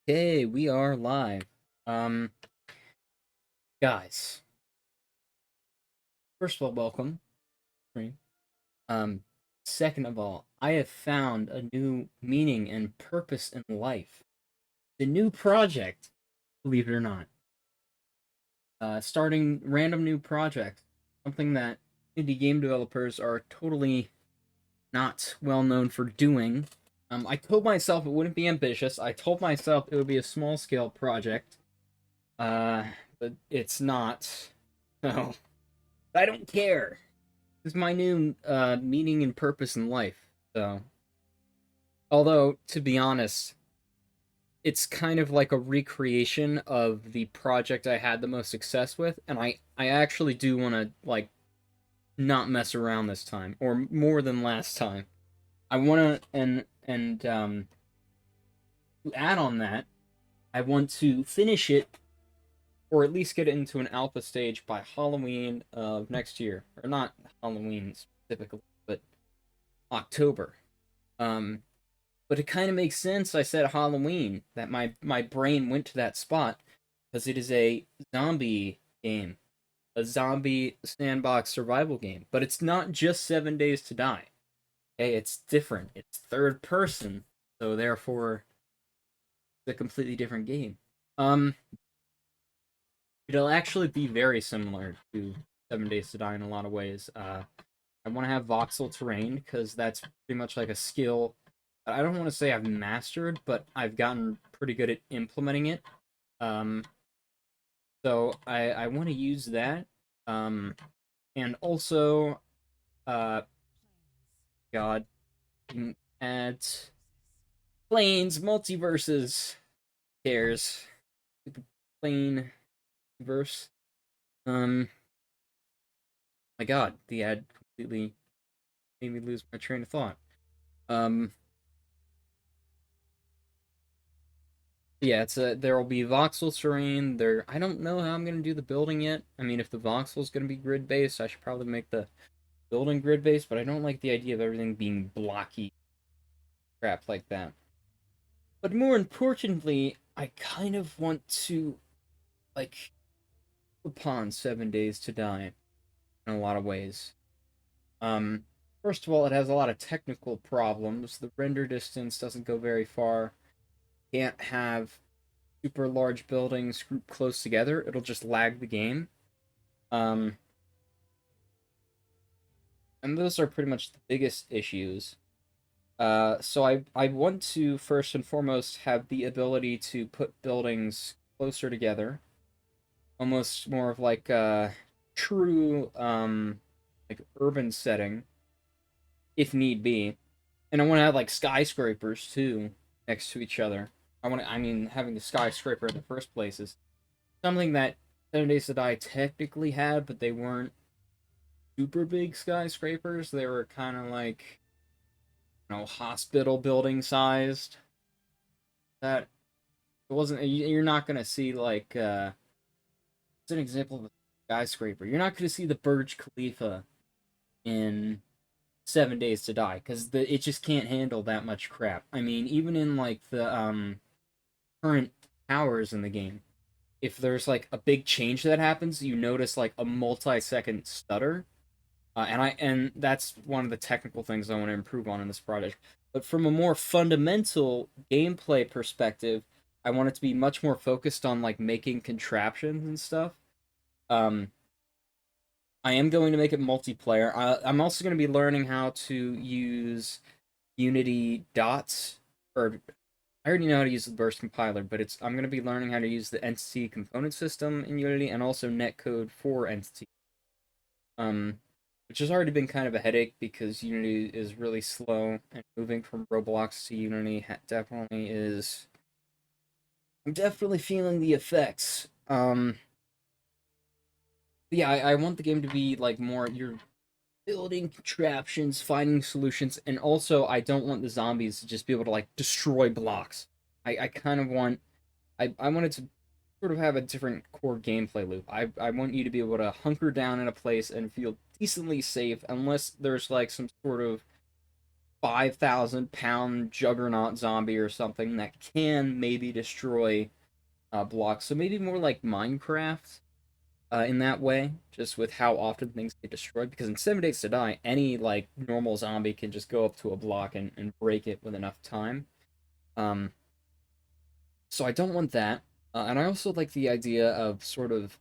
Hey, we are live. Um, guys, first of all, welcome. Stream. Um, Second of all, I have found a new meaning and purpose in life. The new project, believe it or not. Starting random new projects, something that indie game developers are totally not well known for doing. I told myself it wouldn't be ambitious. I told myself it would be a small scale project. Uh, but it's not. No. I don't care. This is my new meaning and purpose in life. So, although to be honest, it's kind of like a recreation of the project I had the most success with, and I actually do want to like not mess around this time, or more than last time. I want to and to add on that, I want to finish it or at least get it into an alpha stage by Halloween of next year, or not Halloween specifically, but October. Um, but it kind of makes sense. I said Halloween that my brain went to that spot because it is a zombie game, a zombie sandbox survival game. But it's not just 7 Days to Die. Okay, it's different. It's third person, so therefore it's a completely different game. Um, it'll actually be very similar to 7 Days to Die in a lot of ways. I want to have voxel terrain because that's pretty much like a skill. I don't want to say I've mastered, but I've gotten pretty good at implementing it. Um, so I want to use that. Um, and also, uh, God, add planes, multiverses. Cares. Plane verse. Um, my God, the ad completely made me lose my train of thought. Um, Yeah, there will be voxel terrain. I don't know how I'm gonna do the building yet. I mean, if the voxel is gonna be grid based, I should probably make the building grid based. But I don't like the idea of everything being blocky crap like that. But more importantly, I kind of want to like upon 7 Days to Die in a lot of ways. Um, First of all, it has a lot of technical problems. The render distance doesn't go very far. Can't have super large buildings grouped close together. It'll just lag the game. Um, and those are pretty much the biggest issues. So I want to first and foremost have the ability to put buildings closer together, almost more of like a true like urban setting, if need be. And I want to have like skyscrapers too next to each other. I mean, having the skyscraper in the first place is something that 7 Days to Die technically had, but they weren't super big skyscrapers. They were kind of like, hospital building sized. That it wasn't. You're not gonna see like. It's an example of a skyscraper. You're not gonna see the Burj Khalifa in 7 Days to Die because it just can't handle that much crap. I mean, even in like the current towers in the game, if there's like a big change that happens, you notice like a multi-second stutter. And that's one of the technical things I want to improve on in this project. But from a more fundamental gameplay perspective, I want it to be much more focused on like making contraptions and stuff. Um, I am going to make it multiplayer. I'm also going to be learning how to use Unity dots, or I already know how to use the Burst compiler, but I'm going to be learning how to use the Entity component system in Unity and also netcode for Entity. Um, which has already been kind of a headache because Unity is really slow, and moving from Roblox to Unity definitely is. I'm definitely feeling the effects. Yeah, I want the game to be like more you're building contraptions, finding solutions, and also I don't want the zombies to just be able to like destroy blocks. I kind of want I want it to sort of have a different core gameplay loop. I want you to be able to hunker down in a place and feel decently safe unless there's like some sort of 5,000-pound juggernaut zombie or something that can maybe destroy blocks. So maybe more like Minecraft in that way, just with how often things get destroyed. Because in 7 Days to Die, any like normal zombie can just go up to a block and break it with enough time. Um, so I don't want that. And I also like the idea of sort of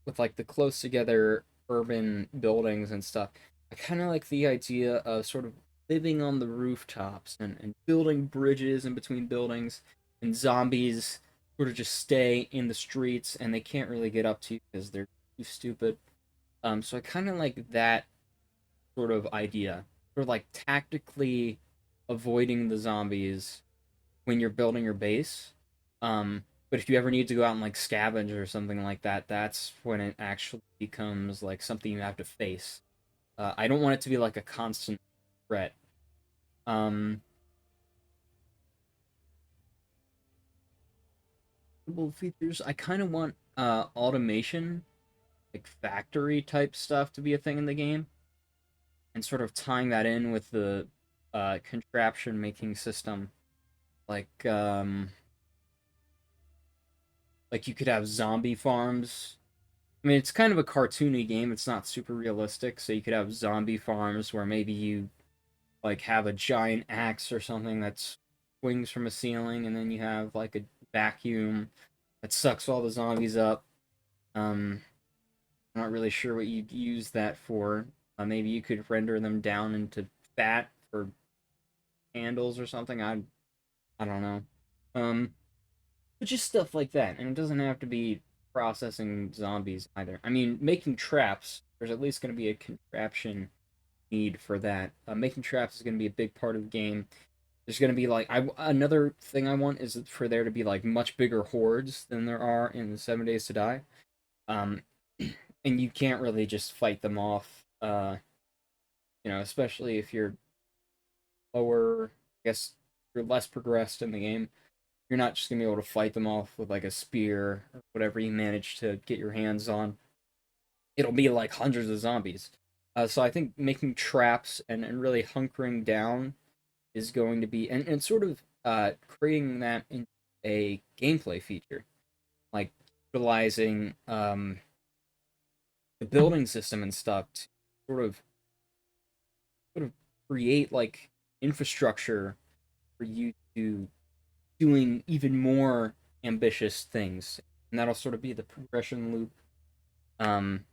with like the close together urban buildings and stuff. I kind of like the idea of sort of living on the rooftops and building bridges in between buildings, and zombies sort of just stay in the streets and they can't really get up to you because they're too stupid. So I kind of like that sort of idea, sort of like tactically avoiding the zombies when you're building your base. But if you ever need to go out and like scavenge or something like that, that's when it actually becomes like something you have to face. I don't want it to be like a constant threat. Um, Features. I kind of want automation, like factory type stuff, to be a thing in the game, and sort of tying that in with the contraption making system, like like you could have zombie farms. I mean, it's kind of a cartoony game. It's not super realistic, so you could have zombie farms where maybe you like have a giant axe or something that swings from a ceiling, and then you have like a vacuum that sucks all the zombies up. Um, I'm not really sure what you'd use that for. Maybe you could render them down into fat for handles or something. I don't know. Um, but just stuff like that, and it doesn't have to be processing zombies either. I mean, making traps. There's at least going to be a contraption need for that. Making traps is going to be a big part of the game. There's going to be like another thing I want is for there to be like much bigger hordes than there are in the 7 Days to Die. Um, and you can't really just fight them off. Especially if you're lower, I guess you're less progressed in the game. You're not just gonna be able to fight them off with like a spear or whatever you manage to get your hands on. It'll be like hundreds of zombies. So I think making traps and really hunkering down is going to be and sort of creating that in a gameplay feature, like utilizing the building system and stuff to sort of sort of create like infrastructure for you to doing even more ambitious things, and that'll sort of be the progression loop. Um,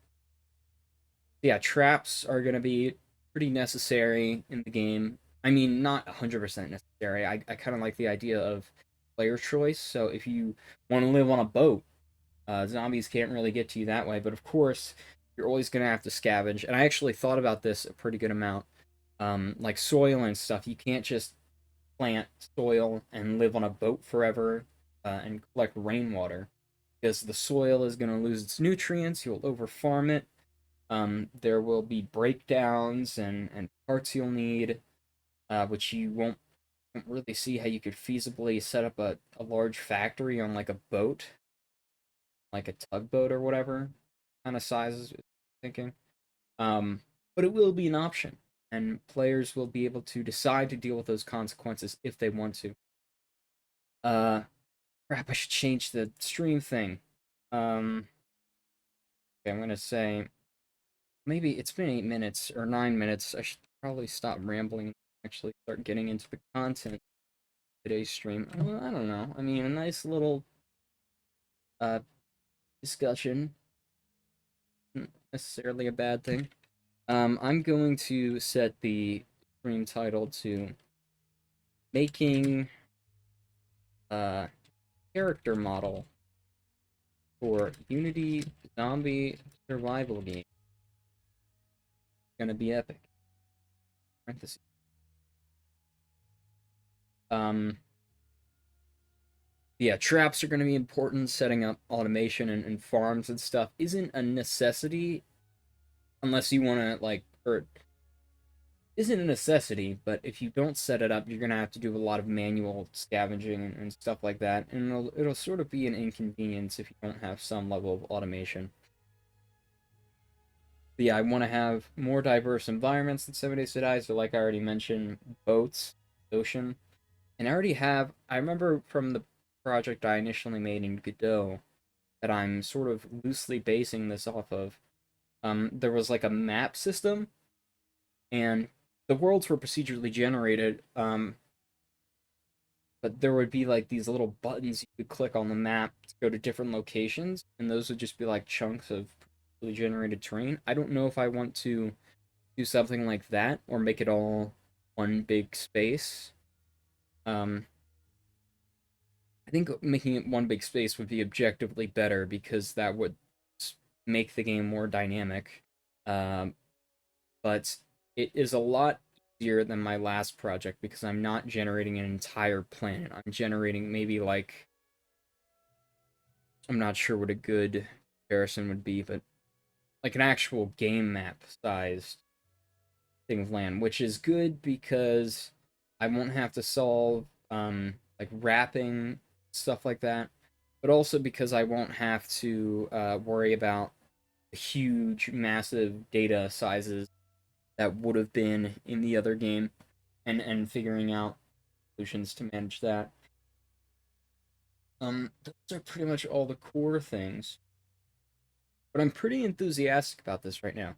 yeah, traps are gonna be pretty necessary in the game. I mean, not 100% necessary. I kind of like the idea of player choice. So if you want to live on a boat, zombies can't really get to you that way. But of course, you're always gonna have to scavenge. And I actually thought about this a pretty good amount. Like soil and stuff, you can't just plant soil and live on a boat forever and collect rainwater because the soil is going to lose its nutrients. You'll over farm it. There will be breakdowns and parts you'll need, which you won't really see how you could feasibly set up a large factory on like a boat, like a tugboat or whatever kind of sizes. Thinking, but it will be an option, and players will be able to decide to deal with those consequences if they want to. Uh, Crap, I should change the stream thing. Okay, I'm gonna say maybe it's been 8 minutes or 9 minutes. I should probably stop rambling and actually start getting into the content of today's stream. Well, I don't know. I mean, a nice little uh discussion, not necessarily a bad thing. I'm going to set the stream title to making a character model for Unity zombie survival game. Gonna be epic. Parentheses. Um, yeah, traps are gonna be important. Setting up automation and farms and stuff isn't a necessity unless you want to like, or isn't a necessity. But if you don't set it up, you're gonna have to do a lot of manual scavenging and stuff like that, and it'll sort of be an inconvenience if you don't have some level of automation. yeah, I want to have more diverse environments than 7 Days to Die. So, like I already mentioned, boats, ocean, and I remember from the project I initially made in Godot that I'm sort of loosely basing this off of. There was like a map system, and the worlds were procedurally generated. But there would be like these little buttons you could click on the map to go to different locations, and those would just be like chunks of procedurally generated terrain. I don't know if I want to do something like that or make it all one big space. Um, I think making it one big space would be objectively better because that would make the game more dynamic. Um, but it is a lot easier than my last project because I'm not generating an entire planet. I'm generating maybe like, I'm not sure what a good comparison would be, but like an actual game map sized thing of land, which is good because I won't have to solve like wrapping stuff like that, but also because I won't have to worry about the huge, massive data sizes that would have been in the other game, and figuring out solutions to manage that. Those are pretty much all the core things. But I'm pretty enthusiastic about this right now.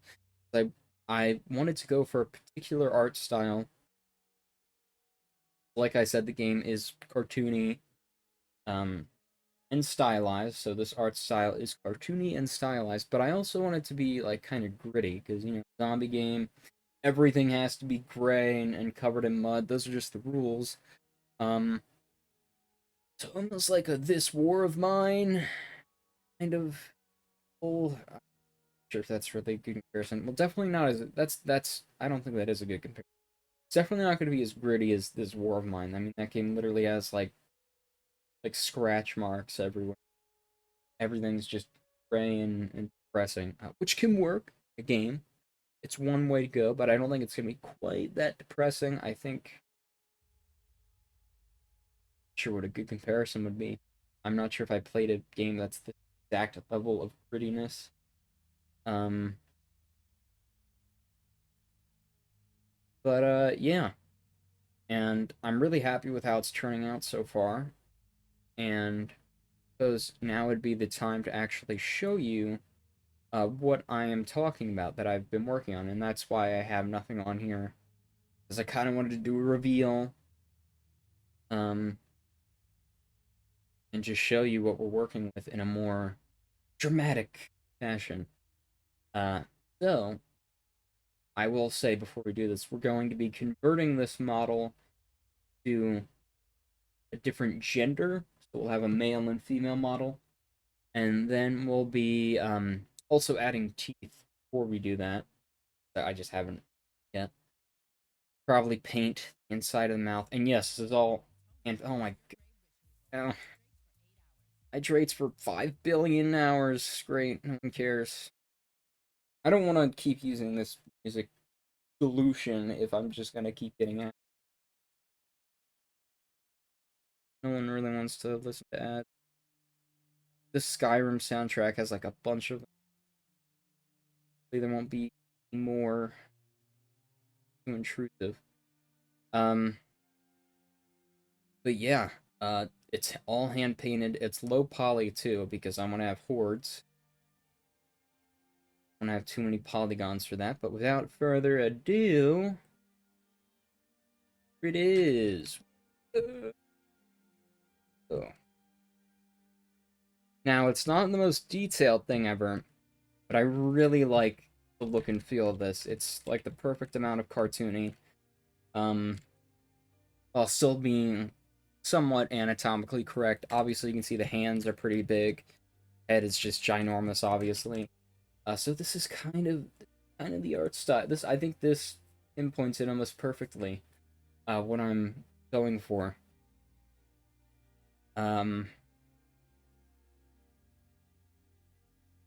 I wanted to go for a particular art style. Like I said, the game is cartoony, um, and stylized. So this art style is cartoony and stylized. But I also want it to be like kind of gritty because zombie game, everything has to be gray and covered in mud. Those are just the rules. Um, so almost like a This War of Mine kind of whole. I'm not sure if that's really a good comparison. Well, definitely not as that's. I don't think that is a good comparison. It's definitely not going to be as gritty as This War of Mine. I mean, that game literally has like scratch marks everywhere. Everything's just gray and depressing, which can work. A game, it's one way to go, but I don't think it's going to be quite that depressing. I think, sure what a good comparison would be. I'm not sure if I played a game that's the exact level of grittiness. Um, but yeah, and I'm really happy with how it's turning out so far. And suppose now would be the time to actually show you what I am talking about that I've been working on, and that's why I have nothing on here, because I kind of wanted to do a reveal, um, and just show you what we're working with in a more dramatic fashion. Uh, so I will say before we do this, we're going to be converting this model to a different gender. So we'll have a male and female model, and then we'll be also adding teeth before we do that. I just haven't yet. Probably paint inside of the mouth. And yes, this is all. And oh my god. Hydrates for 5 billion hours. Great. No one cares. I don't want to keep using this music solution if I'm just going to keep getting it. No one really wants to listen to ads. This Skyrim soundtrack has like a bunch of. There won't be more too intrusive. Um, but yeah, it's all hand painted. It's low poly too because I'm gonna have hordes. I don't have too many polygons for that. But without further ado, here it is. Oh. Now it's not the most detailed thing ever, but I really like the look and feel of this. It's like the perfect amount of cartoony, um, while still being somewhat anatomically correct. Obviously, you can see the hands are pretty big. Head is just ginormous, obviously. So this is kind of the art style. This I think this pinpoints it almost perfectly. What I'm going for. Um,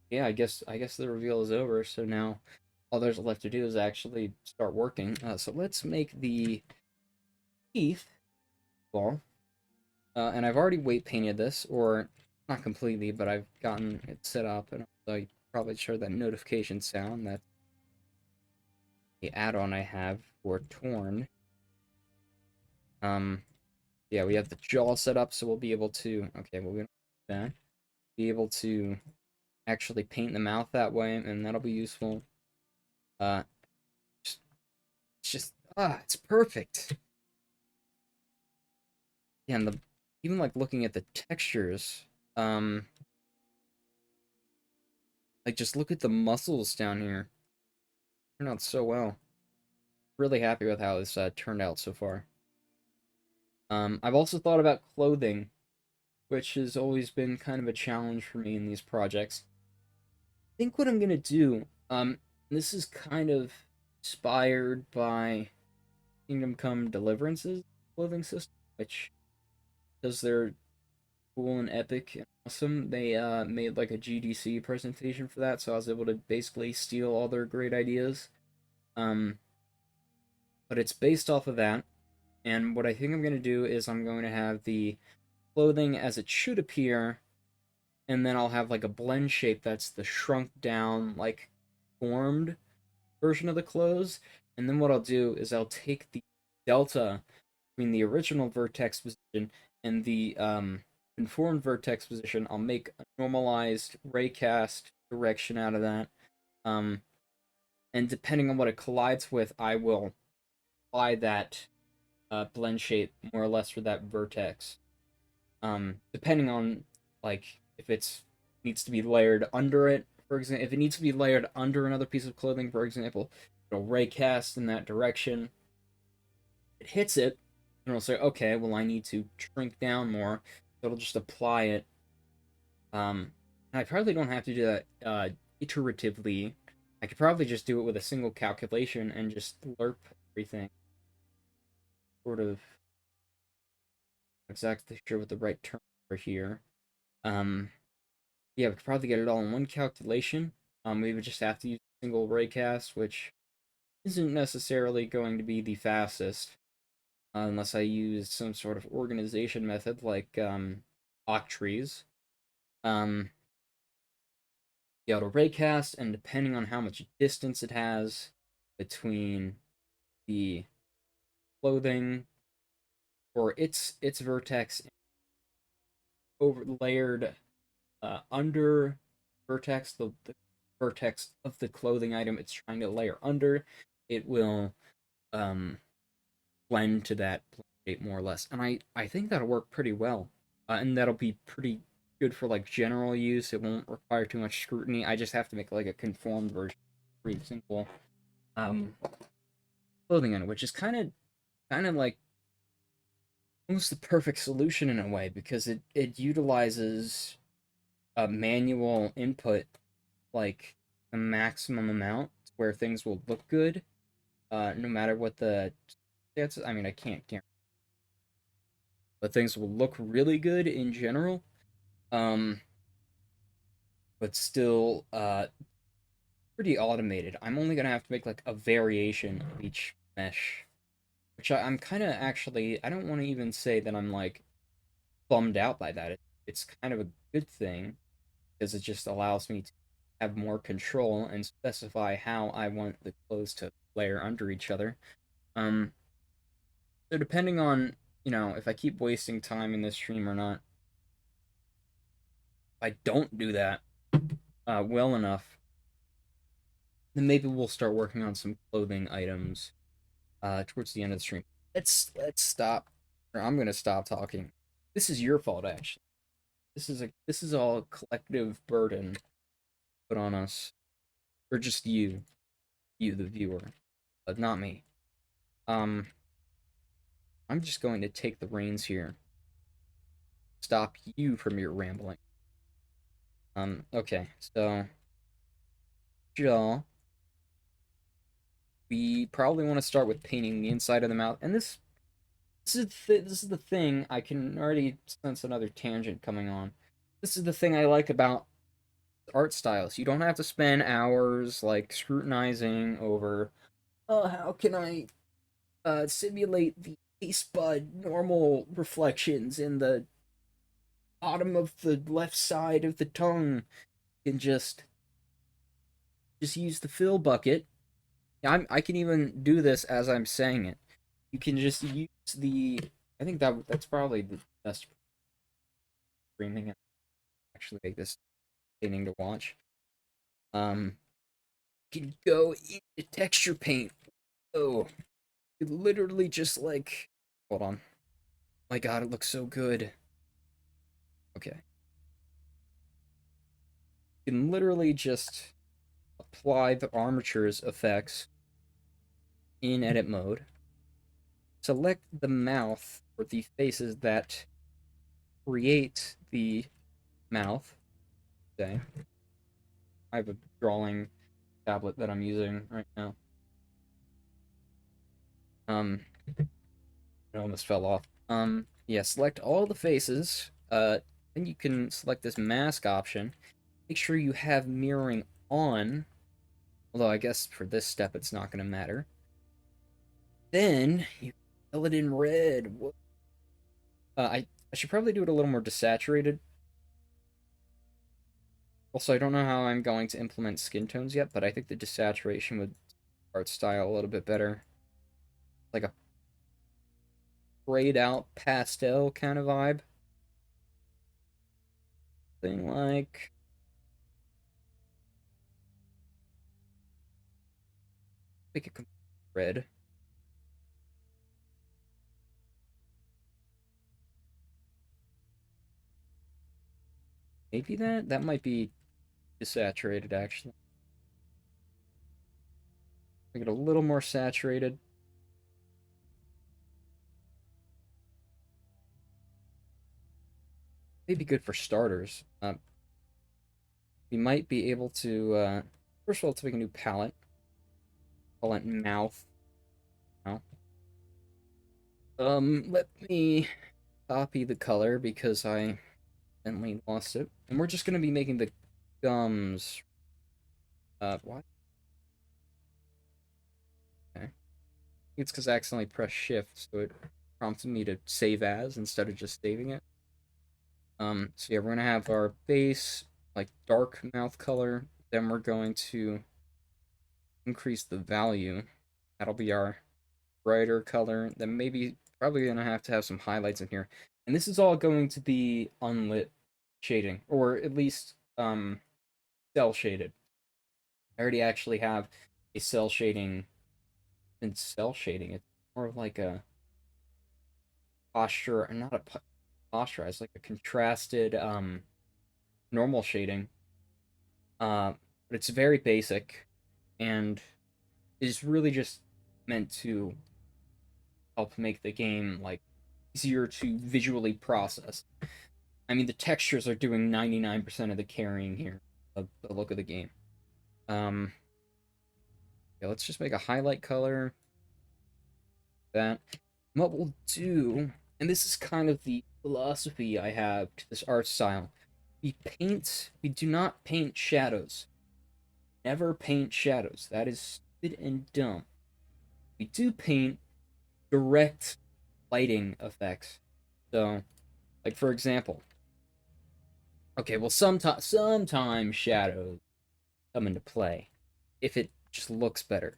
yeah, I guess the reveal is over. So now all there's left to do is actually start working. So let's make the teeth ball. And I've already weight painted this, or not completely, but I've gotten it set up, and I probably heard that notification sound. That the add-on I have for Torn. Yeah, we have the jaw set up, so we'll be able to. Okay, well we don't do that. Be able to actually paint the mouth that way, and that'll be useful. Uh, just, it's just it's perfect. Yeah, and even like looking at the textures, like just look at the muscles down here. Turned out so well. Really happy with how this turned out so far. I've also thought about clothing, which has always been kind of a challenge for me in these projects. I think what I'm gonna do, this is kind of inspired by Kingdom Come Deliverance's clothing system, which, because they're cool and epic and awesome, they made like a GDC presentation for that, so I was able to basically steal all their great ideas. Um, but it's based off of that, and what I think I'm gonna do is I'm going to have the clothing as it should appear, and then I'll have like a blend shape that's the shrunk down, like formed version of the clothes. And then what I'll do is I'll take the delta between the original vertex position and the conformed vertex position. I'll make a normalized raycast direction out of that. And depending on what it collides with, I will apply that blend shape more or less for that vertex. Depending on like if it's needs to be layered under it, for example, if it needs to be layered under another piece of clothing, for example, it'll raycast in that direction. It hits it, and it'll say, okay, well I need to shrink down more. So it'll just apply it. And I probably don't have to do that iteratively. I could probably just do it with a single calculation and just lerp everything. Sort of exactly sure what the right term for here. Yeah, we could probably get it all in one calculation. We would just have to use a single raycast, which isn't necessarily going to be the fastest, unless I use some sort of organization method like Octrees. Be able to raycast, and depending on how much distance it has between the clothing or its vertex over layered under vertex, the vertex of the clothing item it's trying to layer under, it will blend to that shape more or less. And I think that'll work pretty well. And that'll be pretty good for like general use. It won't require too much scrutiny. I just have to make like a conformed version, pretty simple clothing in it, which is kind of like almost the perfect solution in a way, because it utilizes a manual input like the maximum amount where things will look good, no matter what the stats. I mean, I can't guarantee, but things will look really good in general. Um, but still, pretty automated. I'm only gonna have to make like a variation of each mesh, which I'm kind of actually. I don't want to even say that I'm like bummed out by that. It's kind of a good thing because it just allows me to have more control and specify how I want the clothes to layer under each other. Um, so depending on, if I keep wasting time in this stream or not, if I don't do that well enough, then maybe we'll start working on some clothing items towards the end of the stream. Let's stop, or I'm gonna stop talking. This is your fault, actually. This is all a collective burden put on us, or just you the viewer, but not me. Um, I'm just going to take the reins here. Stop you from your rambling. Okay, so jaw. We probably want to start with painting the inside of the mouth, and this is the thing. I can already sense another tangent coming on. This is the thing I like about art styles. You don't have to spend hours like scrutinizing over, oh, how can I simulate the taste bud normal reflections in the bottom of the left side of the tongue. You can just use the fill bucket I can even do this as I'm saying it. You can just use the. I think that's probably the best streaming and actually make this entertaining to watch. You can go into texture paint. Oh, you literally just like. Hold on. My God, it looks so good. Okay. You can literally just apply the armature's effects in edit mode. Select the mouth or the faces that create the mouth. Okay. I have a drawing tablet that I'm using right now. It almost fell off. Yeah, select all the faces. Then you can select this mask option. Make sure you have mirroring on. Although I guess for this step it's not going to matter. Then you fill it in red. I should probably do it a little more desaturated. Also, I don't know how I'm going to implement skin tones yet, but I think the desaturation would art style a little bit better. Like a grayed out pastel kind of vibe. Thing like make it red. Maybe that might be desaturated actually. Make it a little more saturated. Maybe good for starters. We might be able to first of all, let's make a new palette. Call it mouth. No. Let me copy the color because I accidentally lost it. And we're just gonna be making the gums. What? Okay. It's because I accidentally pressed shift, so it prompted me to save as instead of just saving it. So yeah, we're gonna have our base, like dark mouth color. Then we're going to increase the value. That'll be our brighter color. Then maybe probably gonna have to have some highlights in here. And this is all going to be unlit shading, or at least cell shaded. I already actually have a cell shading and cell shading. It's more of like a posture, not a posturized, like a contrasted normal shading. But it's very basic and is really just meant to help make the game like easier to visually process. I mean, the textures are doing 99% of the carrying here of the look of the game. Yeah, let's just make a highlight color. That. And what we'll do, and this is kind of the philosophy I have to this art style. We do not paint shadows. Never paint shadows. That is stupid and dumb. We do paint direct lighting effects. So, like for example, okay, well sometimes shadows come into play if it just looks better.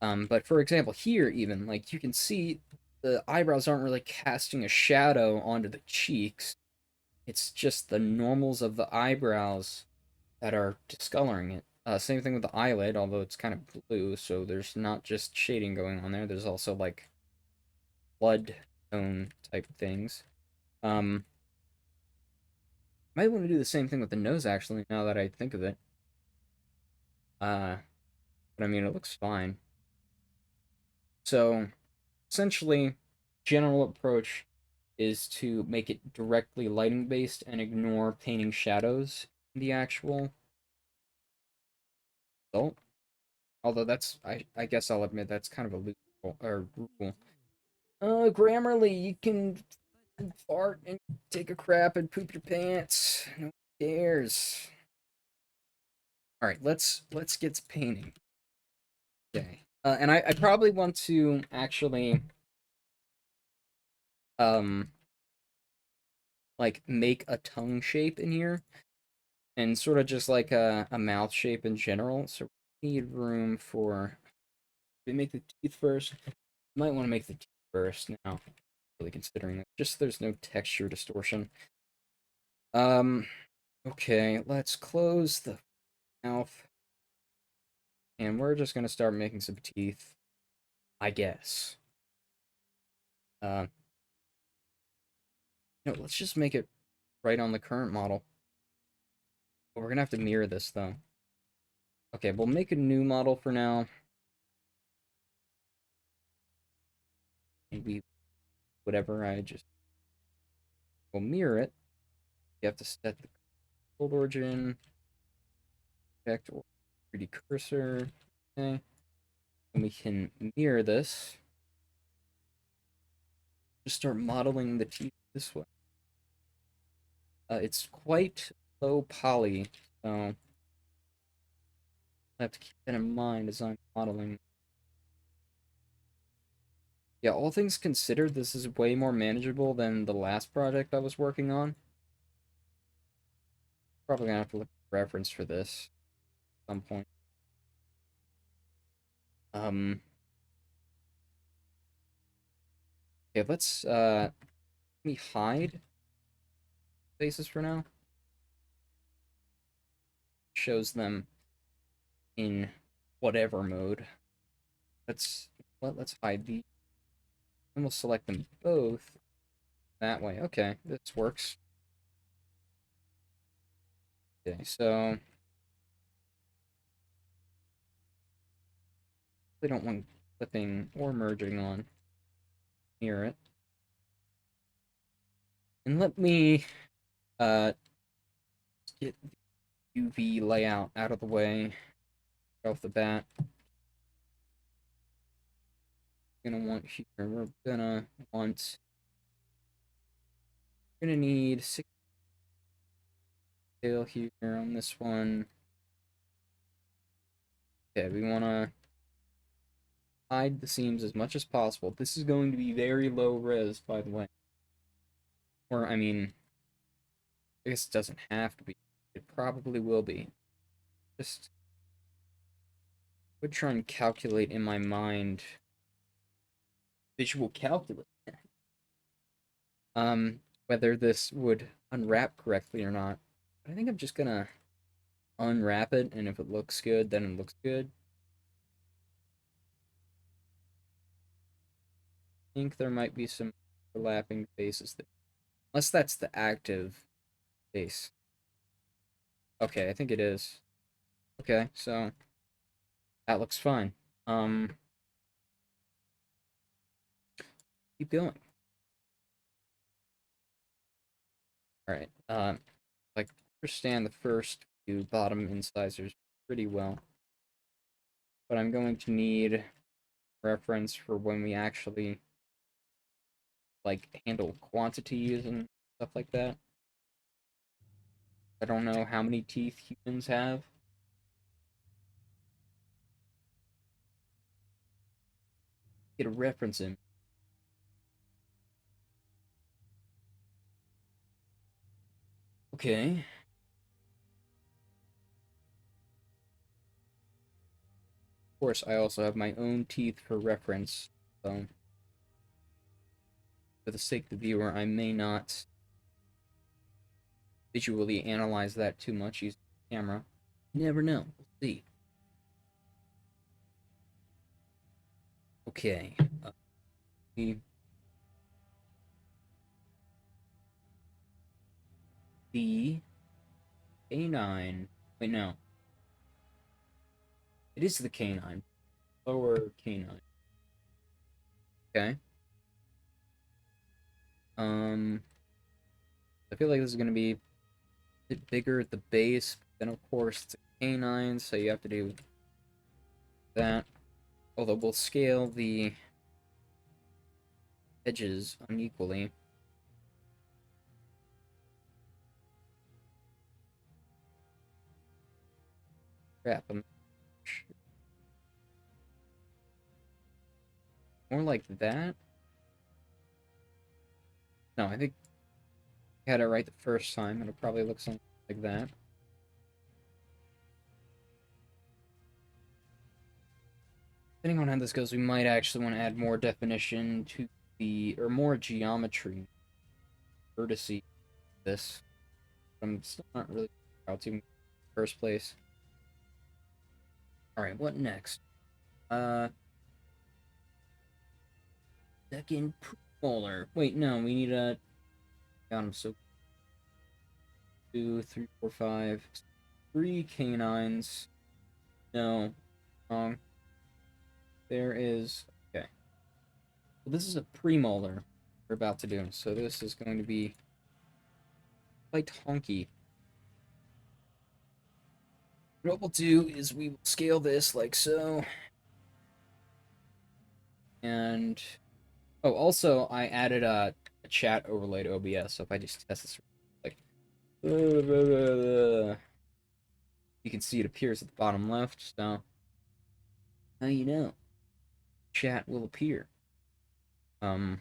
But for example, here even like you can see the eyebrows aren't really casting a shadow onto the cheeks. It's just the normals of the eyebrows that are discoloring it. Same thing with the eyelid, although it's kind of blue, so there's not just shading going on there. There's also like blood tone type things. Might want to do the same thing with the nose actually. Now that I think of it, uh, but I mean it looks fine. So essentially, general approach is to make it directly lighting based and ignore painting shadows in the actual result. Although that's I guess I'll admit that's kind of a loophole or rule. Grammarly, you can fart and take a crap and poop your pants. No one cares. All right, let's get to painting. Okay. And I probably want to actually um like make a tongue shape in here and sort of just like a mouth shape in general. So we need room for We make the teeth first. Might want to make the teeth first now. Really considering that. Just so there's no texture distortion. Okay, let's close the mouth. And we're just gonna start making some teeth, I guess. No, let's just make it right on the current model. But we're gonna have to mirror this though. Okay, we'll make a new model for now. Maybe whatever, we'll mirror it. You have to set the cold origin, effect, or 3D cursor. Okay. And we can mirror this. Just start modeling the teeth this way. It's quite low poly, so I have to keep that in mind as I'm modeling. Yeah, all things considered, this is way more manageable than the last project I was working on. Probably gonna have to look at reference for this at some point. Okay, let me hide faces for now. Shows them in whatever mode. Let's hide the, and we'll select them both that way. Okay, this works. Okay, so we don't want clipping or merging on near it. And let me get the UV layout out of the way right off the bat. We're gonna need 6 scale here on this one. Okay, we wanna hide the seams as much as possible. This is going to be very low res, by the way. Or, I mean, I guess it doesn't have to be. It probably will be. Just would try and calculate in my mind visual calculus. Whether this would unwrap correctly or not. But I think I'm just gonna unwrap it, and if it looks good, then it looks good. I think there might be some overlapping faces there. Unless that's the active face. Okay, I think it is. Okay, so that looks fine. Keep going. Alright, I understand the first few bottom incisors pretty well. But I'm going to need reference for when we actually handle quantities and stuff like that. I don't know how many teeth humans have. Get a reference in. Okay. Of course, I also have my own teeth for reference, so for the sake of the viewer, I may not visually analyze that too much using the camera. You never know. We'll see. Okay. The canine. Wait, no. It is the canine. Lower canine. Okay. I feel like this is gonna be a bit bigger at the base, then of course it's a canine, so you have to do that. Although we'll scale the edges unequally. Crap, I'm more like that. No, I think I had it right the first time. It'll probably look something like that. depending on how this goes, we might actually want to add more definition to or more geometry vertices this. I'm still not really sure how to in the first place. Alright, what next? Second premolar. Wait, no, we need a... God, I'm so... 2, 3, 4, 5... 3 canines. No. Wrong. There is... Okay. So this is a premolar we're about to do. So this is going to be quite honky. What we'll do is we will scale this like so. And... Oh, also, I added a chat overlay to OBS, so if I just test this, like... You can see it appears at the bottom left, so... Now you know. Chat will appear. I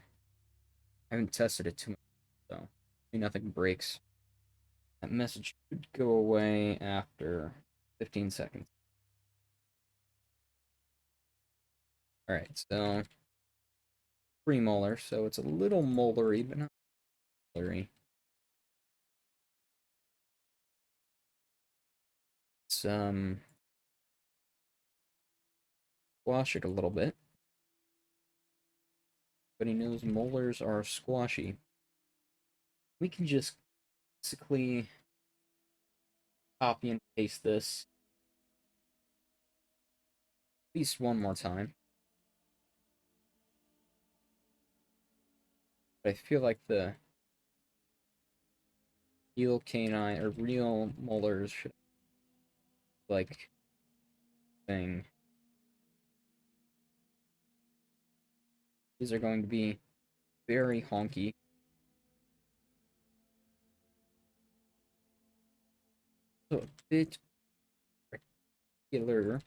haven't tested it too much, so nothing breaks. That message should go away after 15 seconds. Alright, so premolar, so it's a little molery, but not molery. Let's squash it a little bit. But he knows molars are squashy. We can just basically copy and paste this at least one more time. But I feel like the real canine or real molars should like thing. These are going to be very honky. So a bit regular.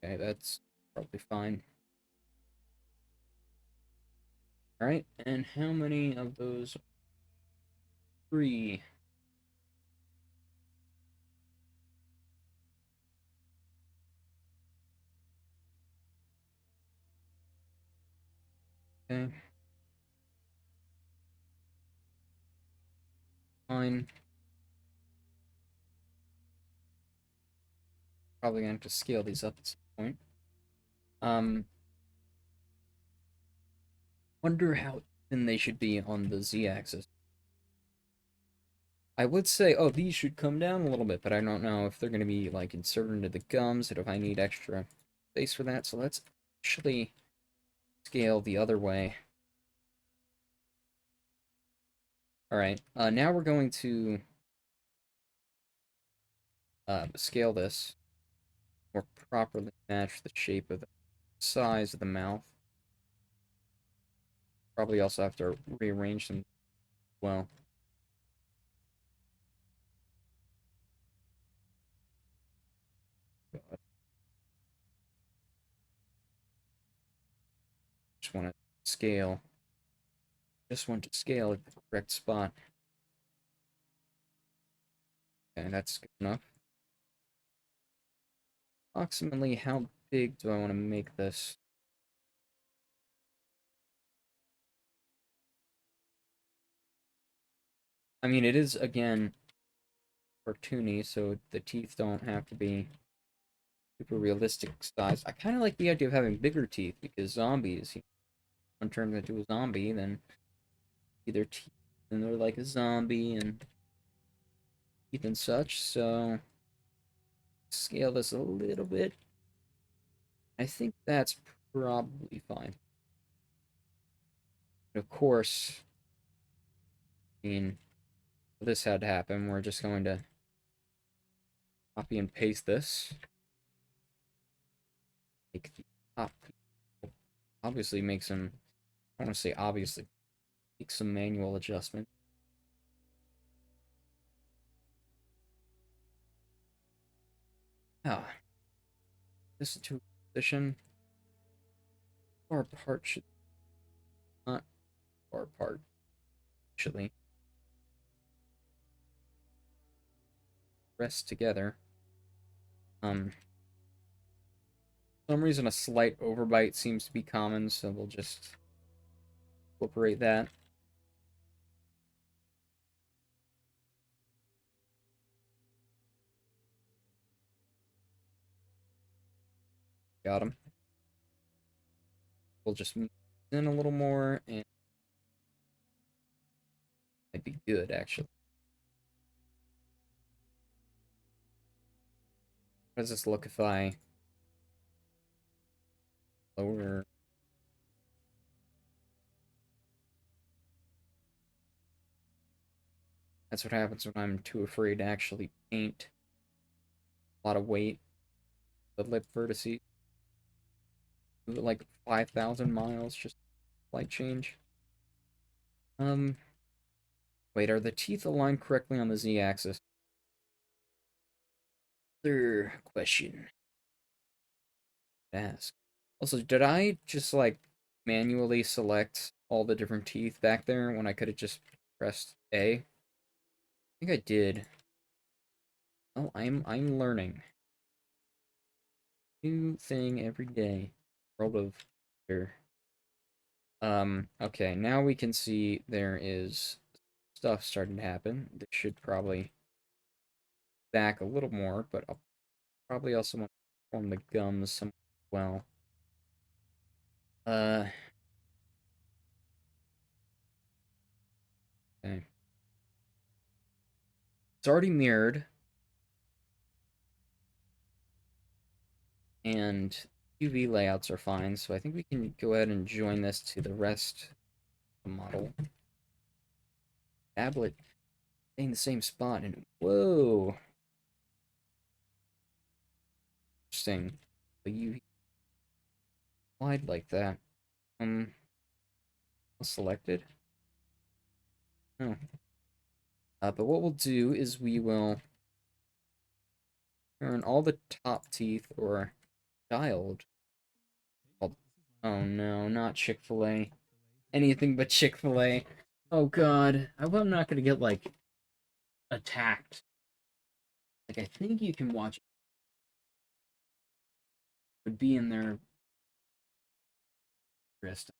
Okay, that's probably fine. Alright, and how many of those? 3. Okay. Fine. Probably gonna have to scale these up at some point. Wonder how thin they should be on the z-axis. I would say, oh, these should come down a little bit, but I don't know if they're going to be, like, inserted into the gums, and if I need extra space for that, so let's actually scale the other way. Alright, now we're going to scale this more properly match the shape of the size of the mouth. Probably also have to rearrange them well. God. Just want to scale. Just want to scale at the correct spot. Okay, that's good enough. Approximately how big do I want to make this? I mean, it is, again, cartoony, so the teeth don't have to be super realistic size. I kind of like the idea of having bigger teeth, because zombies, one turns into a zombie, then either teeth, and they're like a zombie, and teeth and such, so scale this a little bit. I think that's probably fine. Of course, I mean, this had to happen. We're just going to copy and paste this. Make the top. Obviously make some, I want to say obviously, make some manual adjustment. Ah, this to position. Far apart should not far apart, actually. rest together. For some reason, a slight overbite seems to be common, so we'll just incorporate that. Got him. We'll just move in a little more, and might be good, actually. How does this look if I lower? That's what happens when I'm too afraid to actually paint. A lot of weight. The lip vertices. Like 5,000 miles, just slight change. Wait, are the teeth aligned correctly on the z-axis? Other question to ask. Also, did I just, like, manually select all the different teeth back there when I could have just pressed A? I think I did. Oh, I'm learning. New thing every day. World of here. Okay, now we can see there is stuff starting to happen. This should probably back a little more, but I'll probably also want to form the gums some well. Okay. It's already mirrored, and UV layouts are fine, so I think we can go ahead and join this to the rest of the model. Tablet in the same spot, and whoa! Interesting. The UV wide like that. Selected? No. But what we'll do is we will turn all the top teeth, or dialed. Oh no, not Chick-fil-A. Anything but Chick-fil-A. Oh god. I hope I'm not gonna get, like, attacked. Like, I think you can watch it. Would be in their wrist.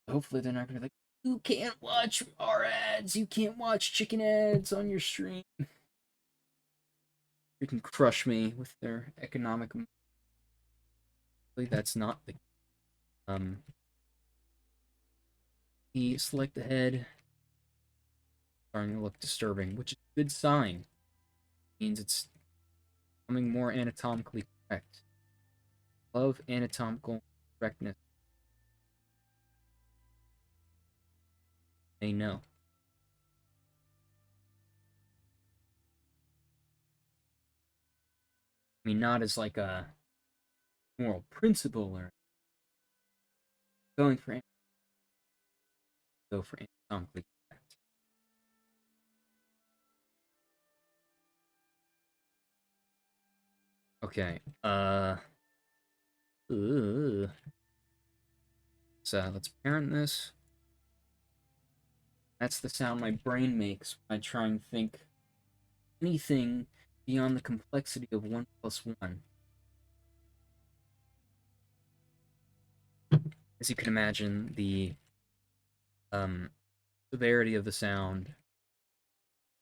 Hopefully they're not gonna be like, you can't watch our ads, you can't watch chicken ads on your stream. You can crush me with their economic. That's not the he select the head. Starting to look disturbing, which is a good sign. Means it's becoming more anatomically correct. Love anatomical correctness. They know. I mean, not as like a moral principle or going for go for anatomically correct. Okay. So let's parent this. That's the sound my brain makes when I try and think anything beyond the complexity of 1 plus 1. As you can imagine, the severity of the sound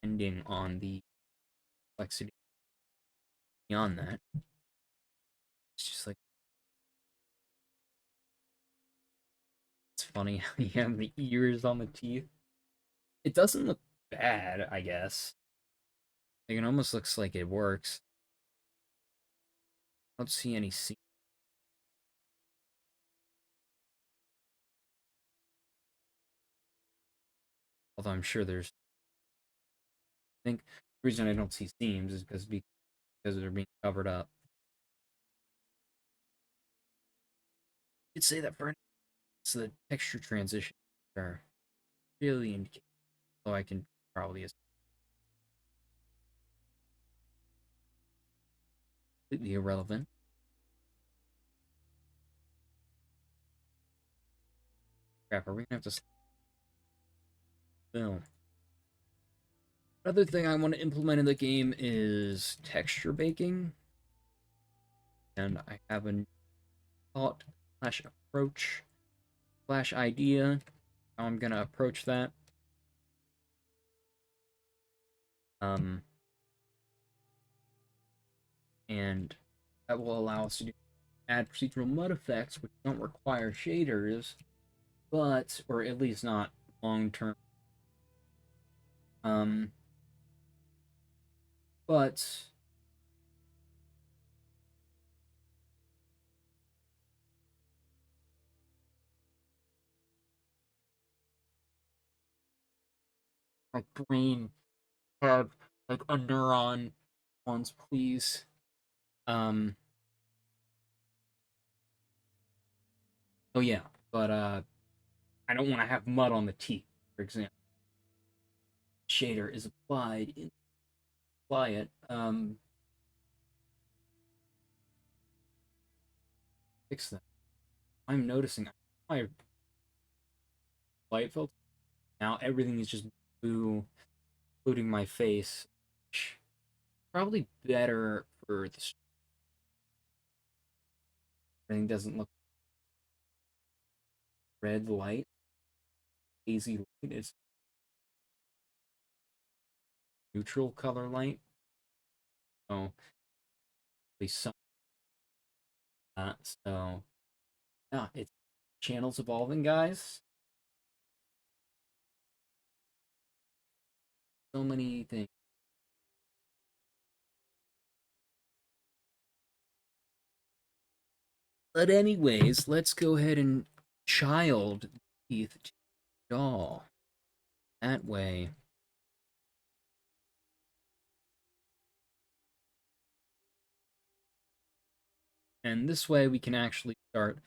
depending on the complexity beyond that. It's just like, it's funny how you have the ears on the teeth. It doesn't look bad, I guess. Like, it almost looks like it works. I don't see any seams. Although I'm sure there's. I think the reason I don't see seams is because they're being covered up. You'd say that for it's the texture transition are really indicated. So I can probably completely irrelevant. Crap, are we gonna have to film? Another thing I want to implement in the game is texture baking. And I have a thought slash approach slash idea how I'm gonna approach that. And that will allow us to add procedural mud effects, which don't require shaders, but, or at least not long term. But my brain have like a neuron once, please. Oh yeah, but I don't want to have mud on the teeth, for example. Shader is applied in apply it. Fix that. I'm noticing my light filter now everything is just blue, including my face. Probably better for the everything doesn't look red light, hazy light. It's neutral color light. So at least some so yeah, it's channels evolving, guys. So many things. But anyways, let's go ahead and child teeth to jaw. That way. And this way we can actually start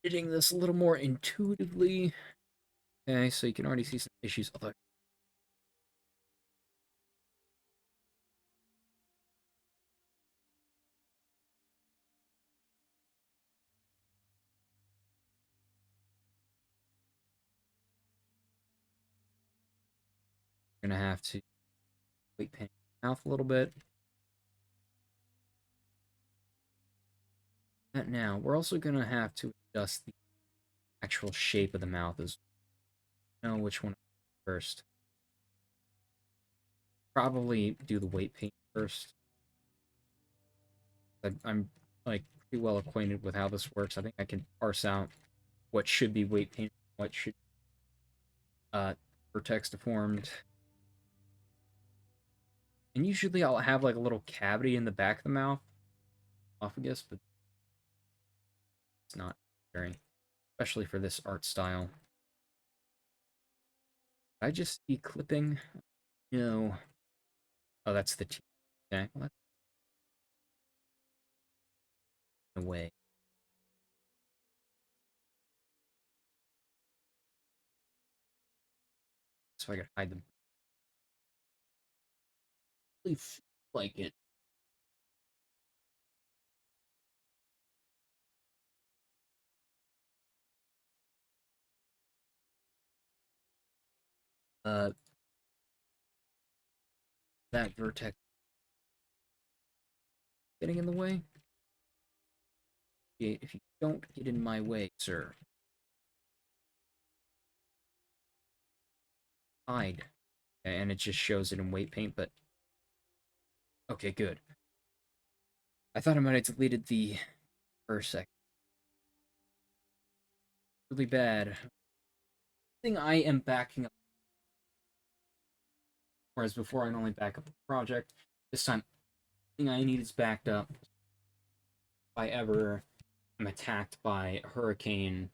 editing this a little more intuitively. Okay, so you can already see some issues. Although we're gonna have to weight paint mouth a little bit. Now we're also gonna have to adjust the actual shape of the mouth as know which one first. Probably do the weight paint first. I'm like pretty well acquainted with how this works. I think I can parse out what should be weight paint, what should vertex deformed. And usually I'll have like a little cavity in the back of the mouth, esophagus, but it's not very, especially for this art style. I just see clipping. No. Oh, that's the teeth. Okay, well, that's away. So I could hide them. Really feel like it. Uh, that vertex getting in the way. If you don't get in my way, sir. Hide. And it just shows it in weight paint, but okay, good. I thought I might have deleted the first second. Really bad. Thing I am backing up. Whereas before I normally back up the project. This time, the thing I need is backed up. If I ever am attacked by a hurricane,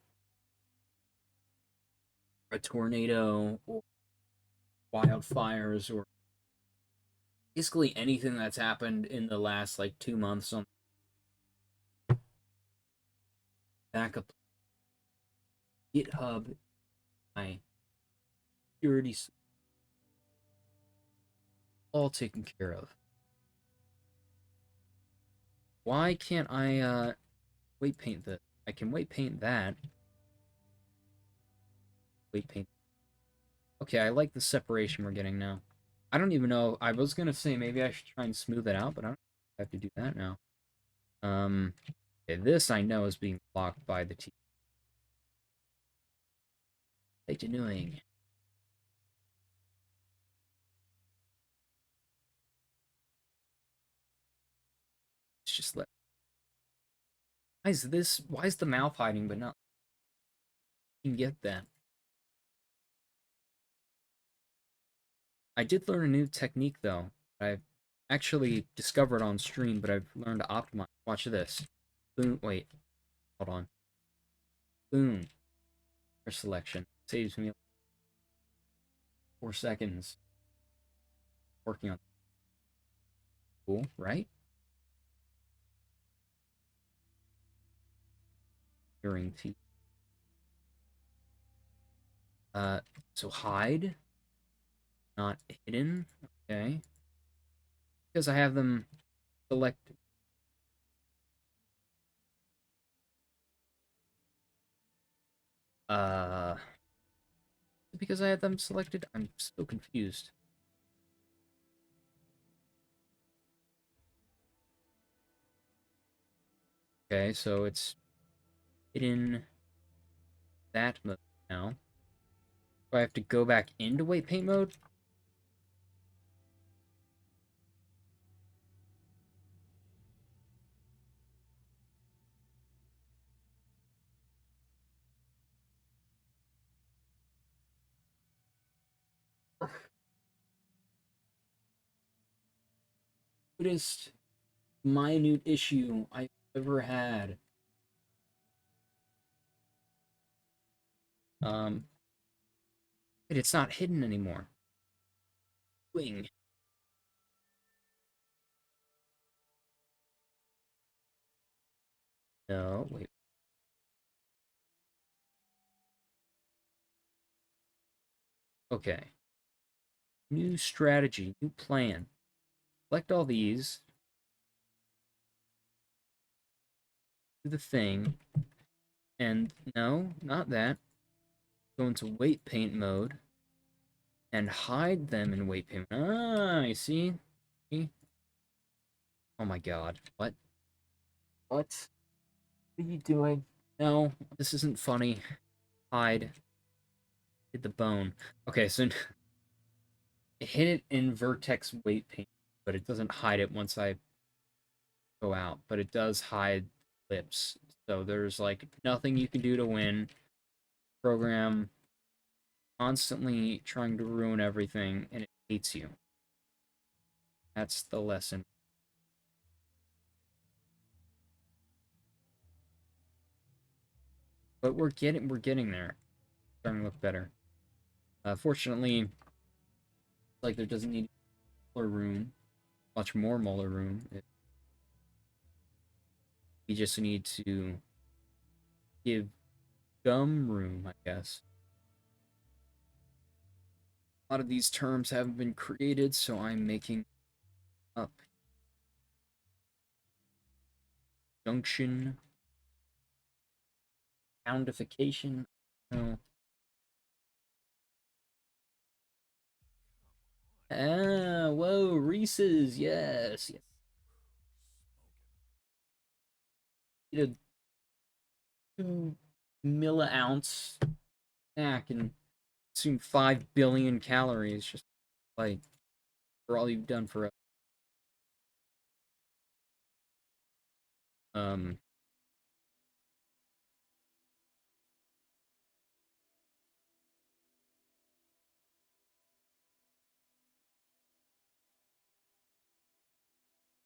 a tornado, or wildfires, or basically anything that's happened in the last like 2 months on backup GitHub, my security all taken care of. Why can't I weight paint this? I can weight paint that. Weight paint. Okay, I like the separation we're getting now. I don't even know. I was gonna say maybe I should try and smooth it out, but I don't have to do that now. Okay, this I know is being blocked by the T. Quite annoying. Let's just let. Why is this? Why is the mouth hiding, but not? You can get that. I did learn a new technique though. I've actually discovered on stream, but I've learned to optimize. Watch this. Boom. Wait. Hold on. Boom. For selection saves me 4 seconds working on. Cool, right? Hearing T. So hide, not hidden. Okay. Because I have them selected. Because I had them selected? I'm so confused. Okay, so it's hidden that mode now. Do I have to go back into weight paint mode? Greatest minute issue I've ever had. Um, it's not hidden anymore. Wing. No, wait. Okay. New strategy, new plan. Select all these. Do the thing. And no, not that. Go into weight paint mode. And hide them in weight paint. Ah, I see. See? Oh my god. What? What? What are you doing? No, this isn't funny. Hide. Hit the bone. Okay, so hit it in vertex weight paint, but it doesn't hide it once I go out. But it does hide lips. So there's like nothing you can do to win. Program constantly trying to ruin everything, and it hates you. That's the lesson. But we're getting there. Starting to look better. Fortunately, like there doesn't need molar room, much more molar room. We just need to give gum room, I guess. A lot of these terms haven't been created, so I'm making up. Junction, poundification. No. Ah, whoa, Reese's, yes, yes. Eat a 2 milliounce snack and consume 5 billion calories, just like for all you've done for um.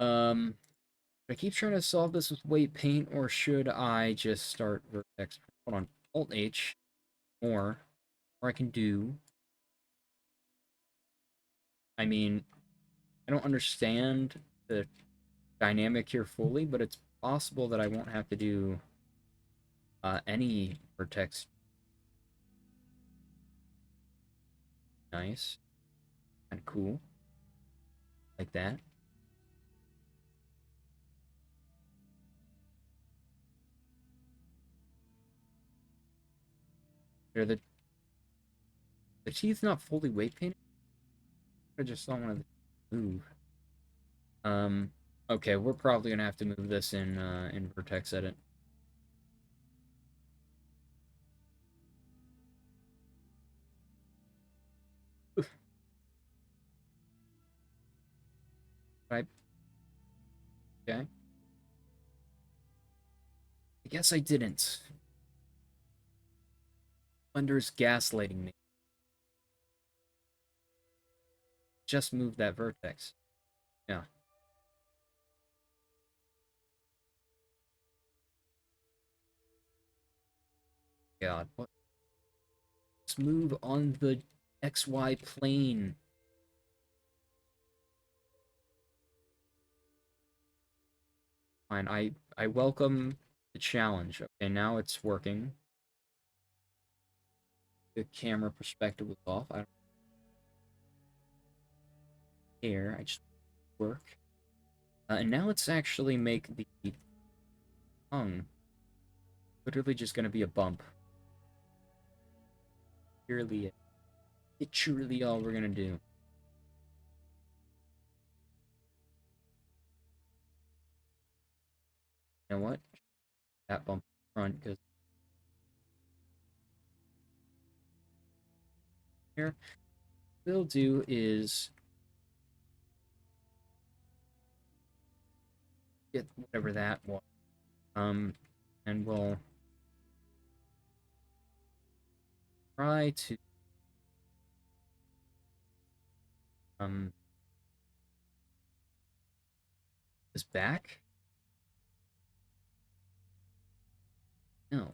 Um, I keep trying to solve this with weight paint, or should I just start vertex? Hold on, Alt H, or I can do. I mean, I don't understand the dynamic here fully, but it's possible that I won't have to do any vertex. Nice, kind of cool, like that. Are the teeth not fully weight painted? I just saw one of the move. Okay, we're probably gonna have to move this in Vertex Edit. Right? Okay. I guess I didn't. Blender's gaslighting me. Just move that vertex. Yeah. God, what? Let's move on the XY plane. Fine, I welcome the challenge. Okay, now it's working. The camera perspective was off. I don't care. I just work. And now let's actually make the tongue literally just gonna be a bump. Purely, literally all we're gonna do. You know what? That bump in front, because here, what we'll do is get whatever that was. And we'll try to this back. No.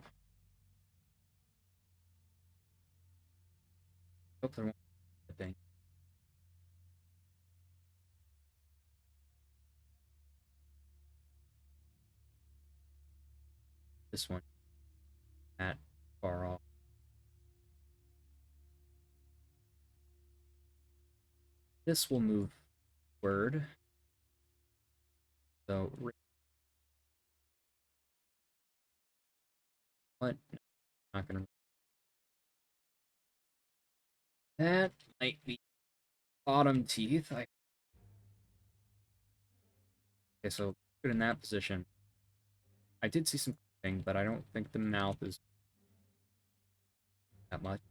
Hope there won't be a thing. This one that far off. This will move word. So what? No, not gonna. That might be bottom teeth. Okay, so put it in that position. I did see some thing, but I don't think the mouth is that much.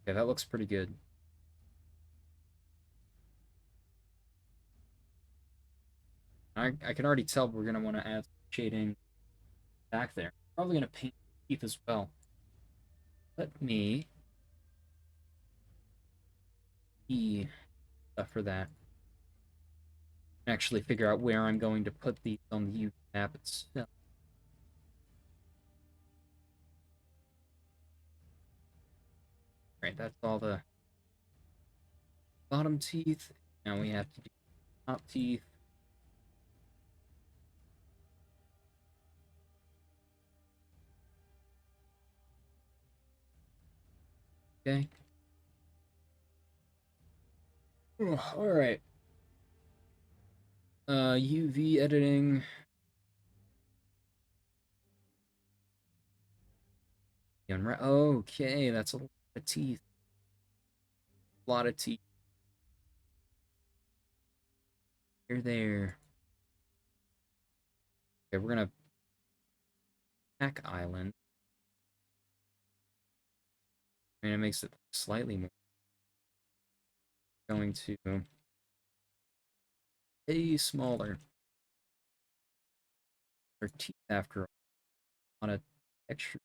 Okay, that looks pretty good. I can already tell we're gonna want to add shading back there. Probably gonna paint teeth as well. Let me E stuff for that. Actually figure out where I'm going to put these on the UV map itself. Right, that's all the bottom teeth. Now we have to do top teeth. Okay. All right. UV editing. Okay, that's a lot of teeth. A lot of teeth. Here, there. Okay, we're gonna pack island. I mean, it makes it slightly more. Going to a smaller. Or teeth after all. On a texture.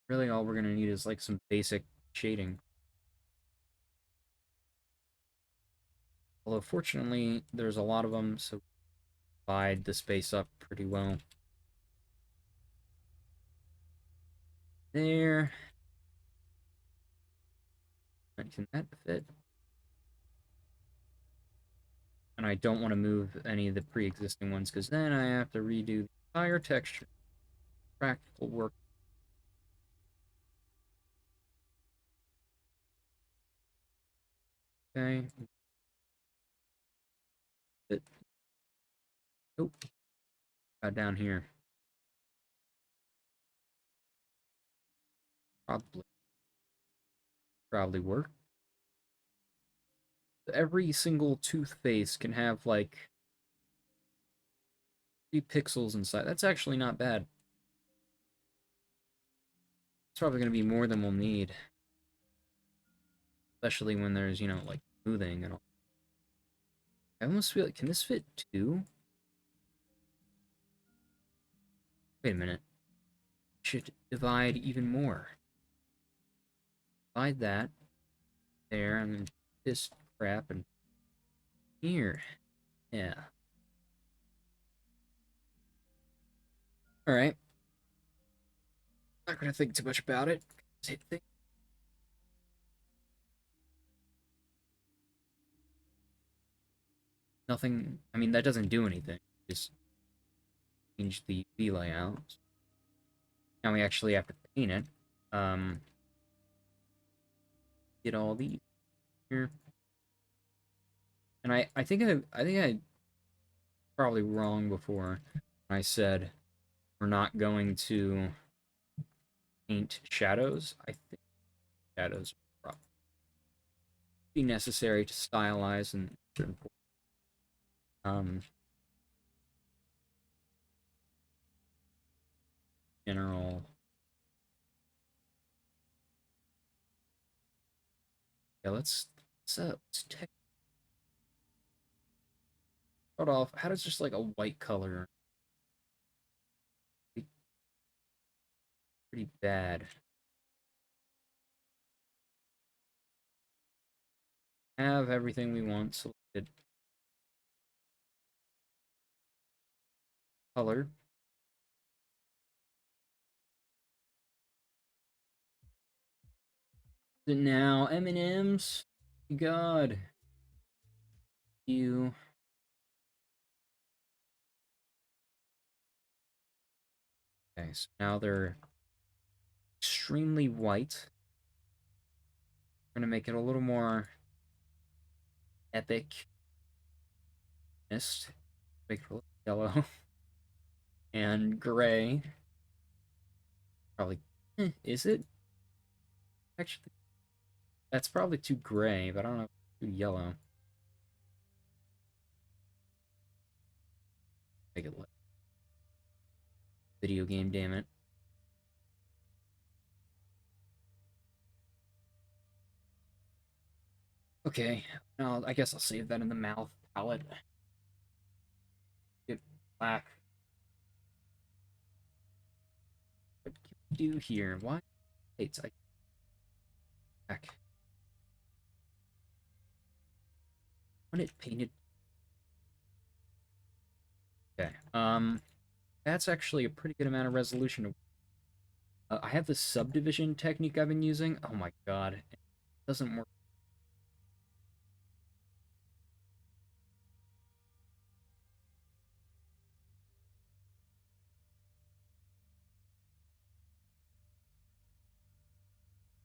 Really, all we're gonna need is like some basic shading. Although, fortunately, there's a lot of them, so divide the space up pretty well. There. Can that fit? And I don't want to move any of the pre-existing ones, because then I have to redo the entire texture. Practical work. Okay. But, nope. Down here. probably work. Every single tooth face can have like 3 pixels inside. That's actually not bad. It's probably going to be more than we'll need. Especially when there's, like smoothing and all. I almost feel like, can this fit 2? Wait a minute. Should divide even more. Divide that there, and then this crap and here. Yeah. Alright. Not gonna think too much about it. Nothing, I mean, that doesn't do anything. Just change the UV layout. Now we actually have to paint it. Get all these here. And I think I probably wrong before when I said we're not going to paint shadows. I think shadows will be necessary to stylize and certain general. Yeah, let's start off. How does just like a white color be pretty bad? Have everything we want selected. Color. Now M&Ms. God. You. Okay, so now they're extremely white. We're gonna make it a little more epic. Mist. Make it a little yellow. And gray. Probably. Is it? Actually, that's probably too gray, but I don't know if it's too yellow. Make it video game, damn it. Okay, now I guess I'll save that in the mouth palette. Get black. What can we do here? Why? It's like black. Want it painted. Okay. That's actually a pretty good amount of resolution. I have the subdivision technique I've been using. Oh my god, it doesn't work.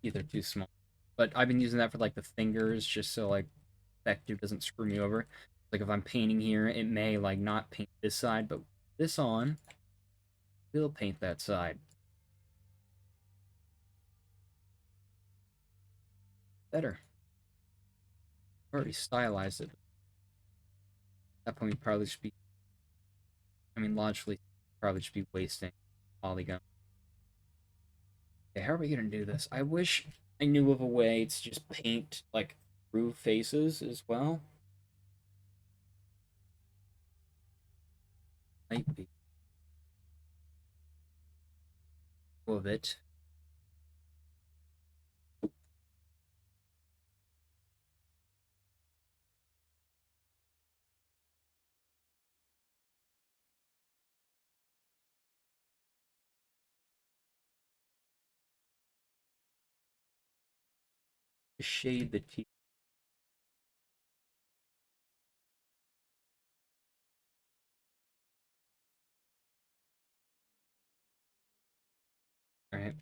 Either too small. But I've been using that for like the fingers, just so like Vector doesn't screw me over. Like if I'm painting here, it may like not paint this side, but this on, will paint that side. Better. Already stylized it. At that point, we probably should be. I mean, logically, probably should be wasting polygon. Okay, how are we gonna do this? I wish I knew of a way to just paint like through faces as well. Might be of it. Shade the teeth. All right.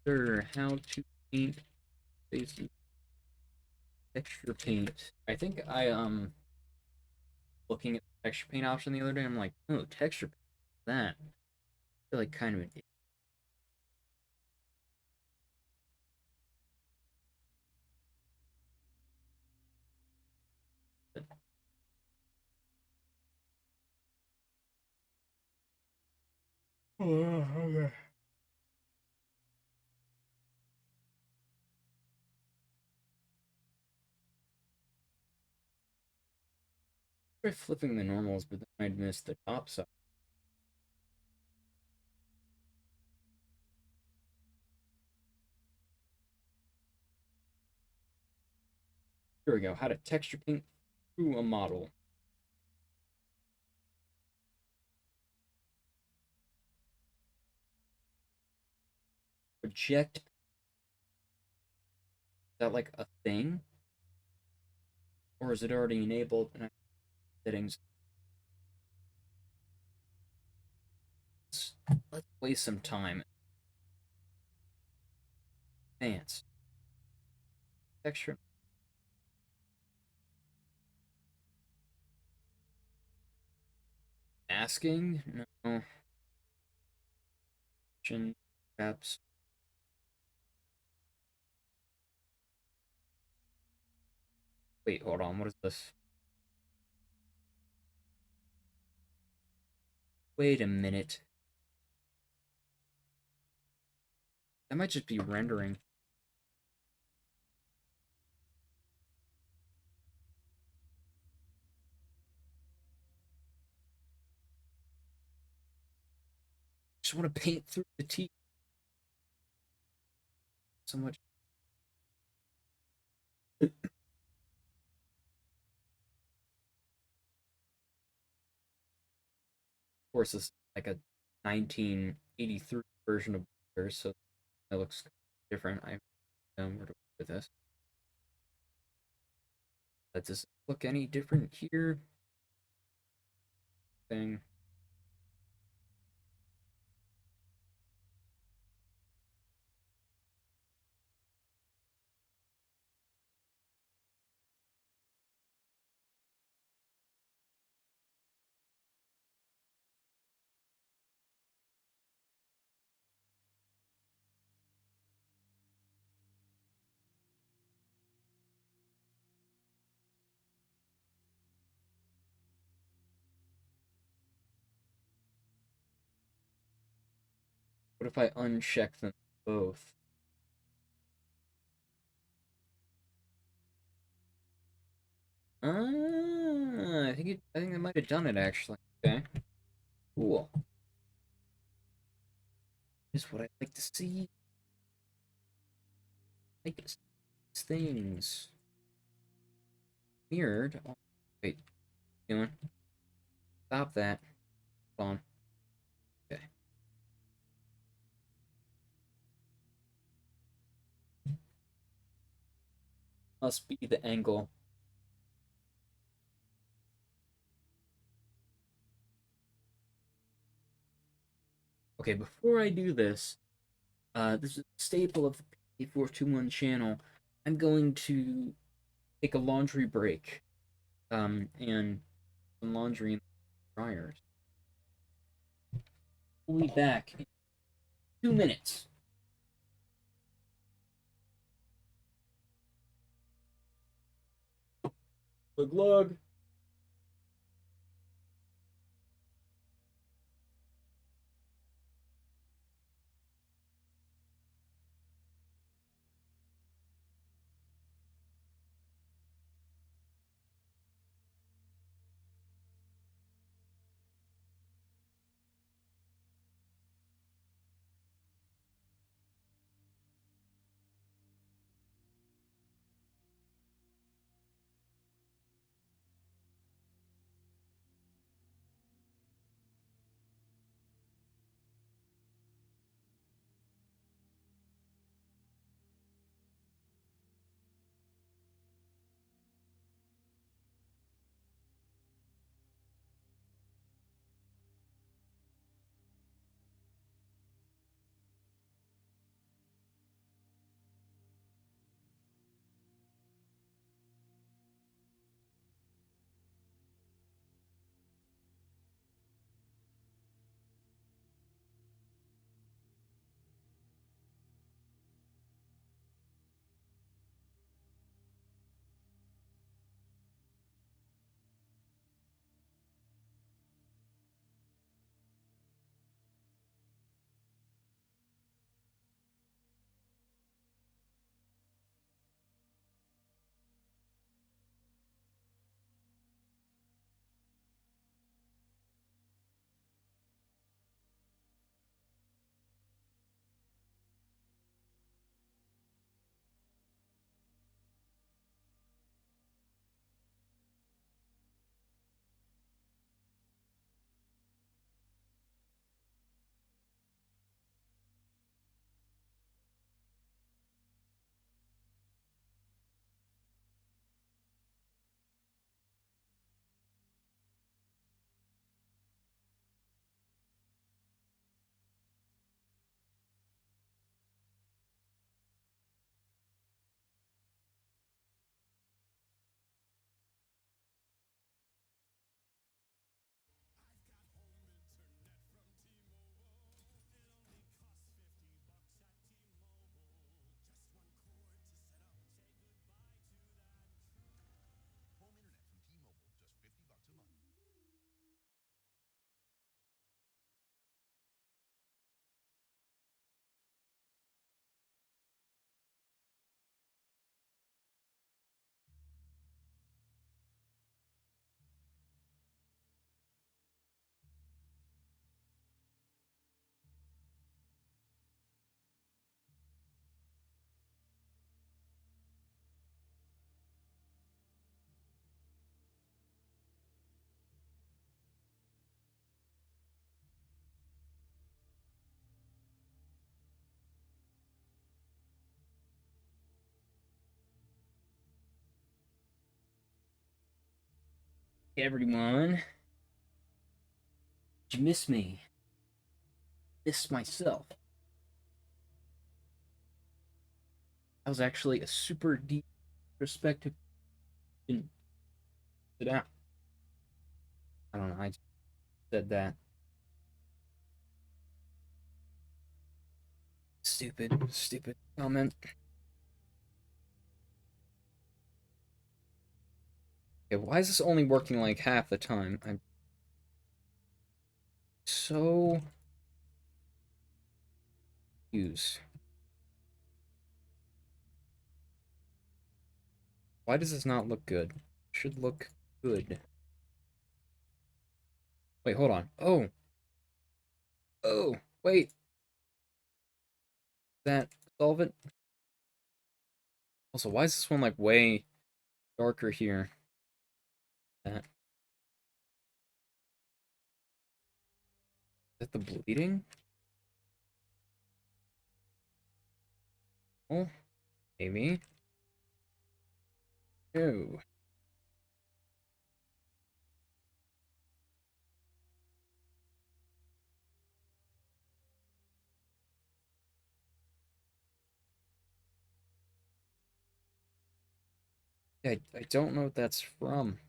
Sure. How to paint faces. Texture paint. I think I looking at the texture paint option the other day. I'm like, oh, texture paint. That. I feel like kind of an idiot. Okay. Try flipping the normals, but then I'd miss the top side. Here we go. How to texture paint through a model. Project. Is that like a thing? Or is it already enabled in settings? Let's waste some time. Advanced. Texture. Masking? No. Perhaps. Wait, hold on. What is this? Wait a minute. That might just be rendering. Just want to paint through the teeth so much. Of course, this is like a 1983 version of Blender, so it looks different. I know where to put this. Does it look any different here? Thing. What if I uncheck them both? I think I might have done it actually. Okay. Cool. Is what I like to see. Like these things. Weird. Oh, wait, doing? Stop that. Hold on. Okay. Must be the angle. Okay, before I do this, this is a staple of the P421 channel. I'm going to take a laundry break. And some laundry in the dryers. We'll be back in 2 minutes. Glug glug. Hey everyone. Did you miss me? Miss myself. That was actually a super deep perspective. Sit down. I don't know. I just said that. Stupid comment. Okay, why is this only working like half the time? I'm so confused. Why does this not look good? It should look good. Wait, hold on. Oh, wait. That solve it? Also, why is this one like way darker here? That. Is that the bleeding? Oh, maybe. No. I don't know what that's from.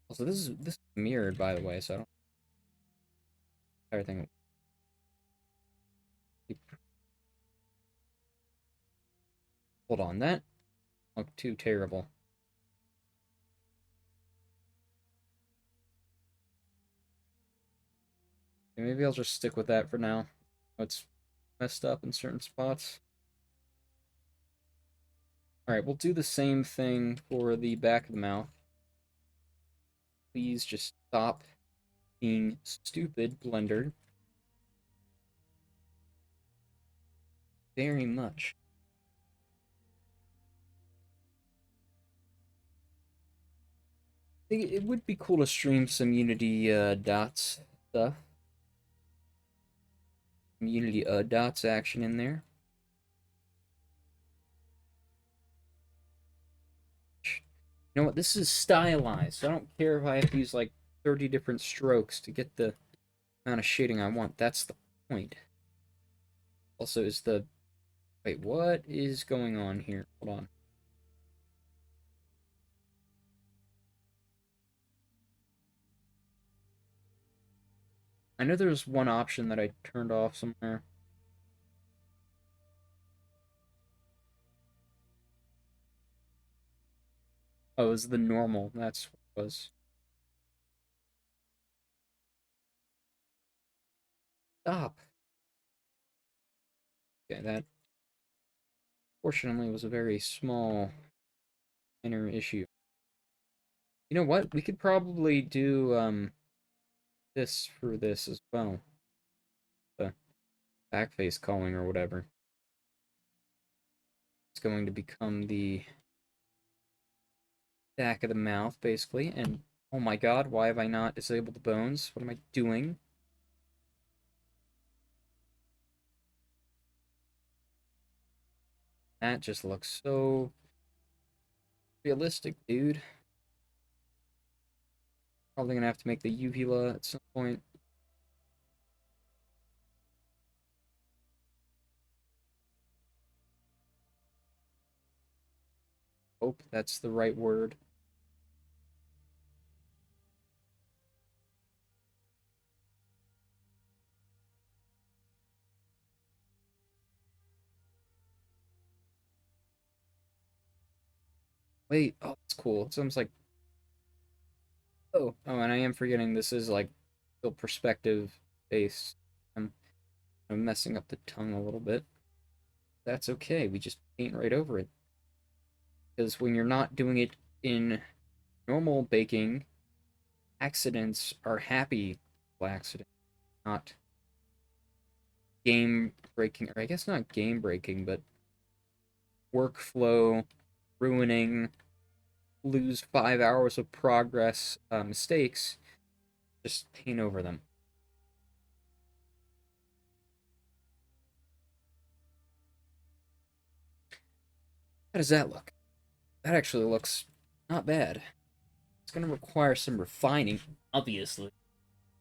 Also, this is mirrored, by the way, so I don't everything. Hold on, that looked too terrible. Okay, maybe I'll just stick with that for now. It's messed up in certain spots. Alright, we'll do the same thing for the back of the mouth. Please just stop being stupid, Blender. Very much. I think it would be cool to stream some Unity dots stuff. Some Unity dots action in there. You know what? This is stylized, so I don't care if I have to use like 30 different strokes to get the amount of shading I want. That's the point. Also, is the... Wait, what is going on here? Hold on. I know there's one option that I turned off somewhere. Oh, it was the normal. That's what it was. Stop. Okay, that fortunately was a very small inner issue. You know what? We could probably do this for this as well. The backface calling or whatever. It's going to become the back of the mouth, basically. And oh my god, why have I not disabled the bones? What am I doing? That just looks so realistic, dude. Probably gonna have to make the uvula at some point. Hope that's the right word. Wait, oh, that's cool. It's almost like, and I am forgetting this is like still perspective based. I'm messing up the tongue a little bit. That's okay. We just paint right over it. Because when you're not doing it in normal baking, accidents are happy accidents, not game breaking, or I guess not game breaking, but workflow ruining, lose 5 hours of progress mistakes, just paint over them. How does that look? That actually looks not bad. It's gonna require some refining, obviously.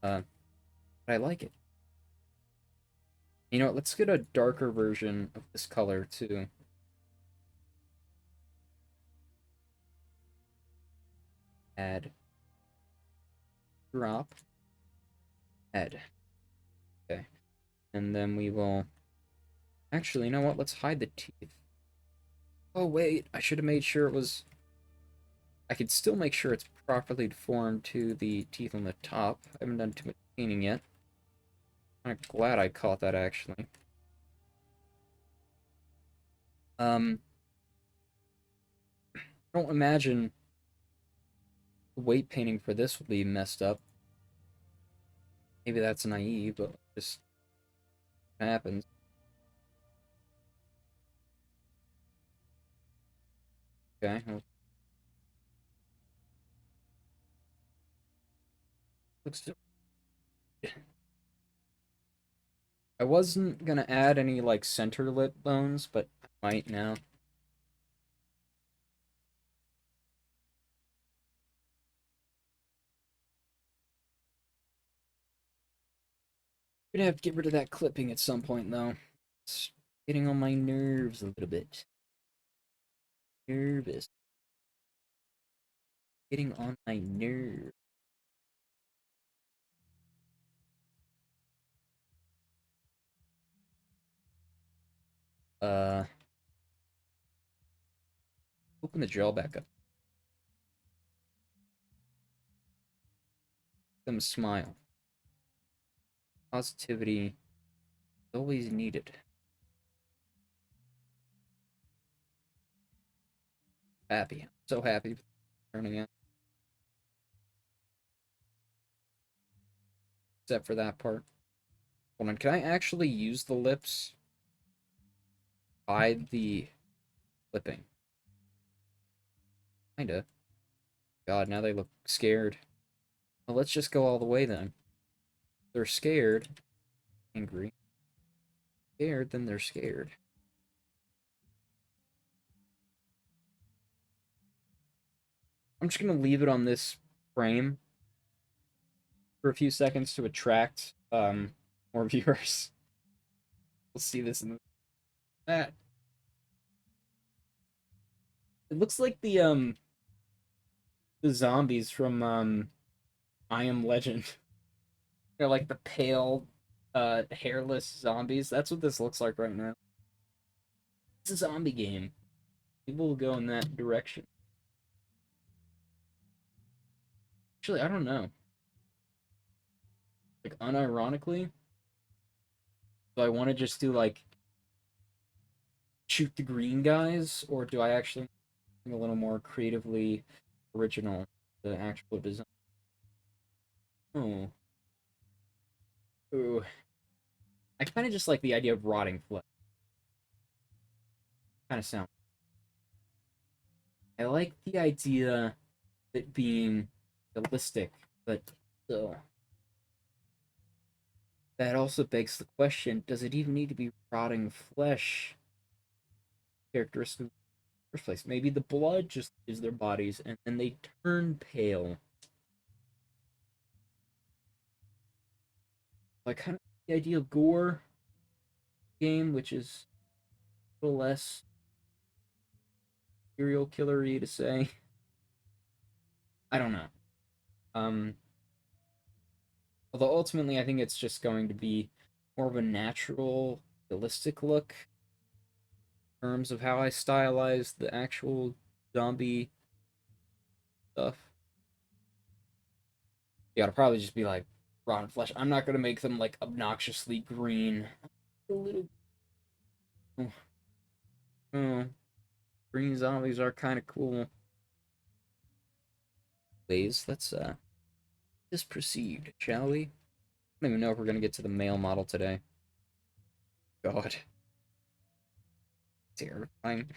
But I like it. You know what, let's get a darker version of this color, too. Add. Drop. Add. Okay. And then we will... Actually, you know what? Let's hide the teeth. Oh, wait. I should have made sure it was... I could still make sure it's properly deformed to the teeth on the top. I haven't done too much painting yet. I'm glad I caught that, actually. I don't imagine the weight painting for this will be messed up. Maybe that's naive, but just happens. Okay. Well, looks. I wasn't gonna add any like center lip bones, but I might now. Gonna have to get rid of that clipping at some point though. It's getting on my nerves a little bit. Nervous. Getting on my nerves. Uh, open the gel back up. Them smile. Positivity is always needed. Happy. I'm so happy with turning out. Except for that part. Hold on, can I actually use the lips? Hide the clipping. Kinda. God, now they look scared. Well, let's just go all the way then. They're scared. Angry. Scared, then they're scared. I'm just gonna leave it on this frame for a few seconds to attract more viewers. We'll see this in that. It looks like the zombies from I Am Legend. They're like the pale hairless zombies. That's what this looks like right now. It's a zombie game. People will go in that direction. Actually, I don't know. Like unironically, do I want to just do like shoot the green guys, or do I actually think a little more creatively original the actual design? Oh, ooh, I kind of just like the idea of rotting flesh. Kind of sound. I like the idea of it being realistic, but so that also begs the question: does it even need to be rotting flesh characteristic in the first place? Maybe the blood just is their bodies, and then they turn pale. Like kind of the idea of gore game, which is a little less serial killery to say. I don't know. Um, Although ultimately, I think it's just going to be more of a natural, realistic look in terms of how I stylize the actual zombie stuff. Yeah, it'll probably just be like rotten flesh. I'm not gonna make them like obnoxiously green. A little. Oh, oh, green zombies are kind of cool. Ways. Let's just proceed, shall we? I don't even know if we're gonna get to the male model today. God, terrifying.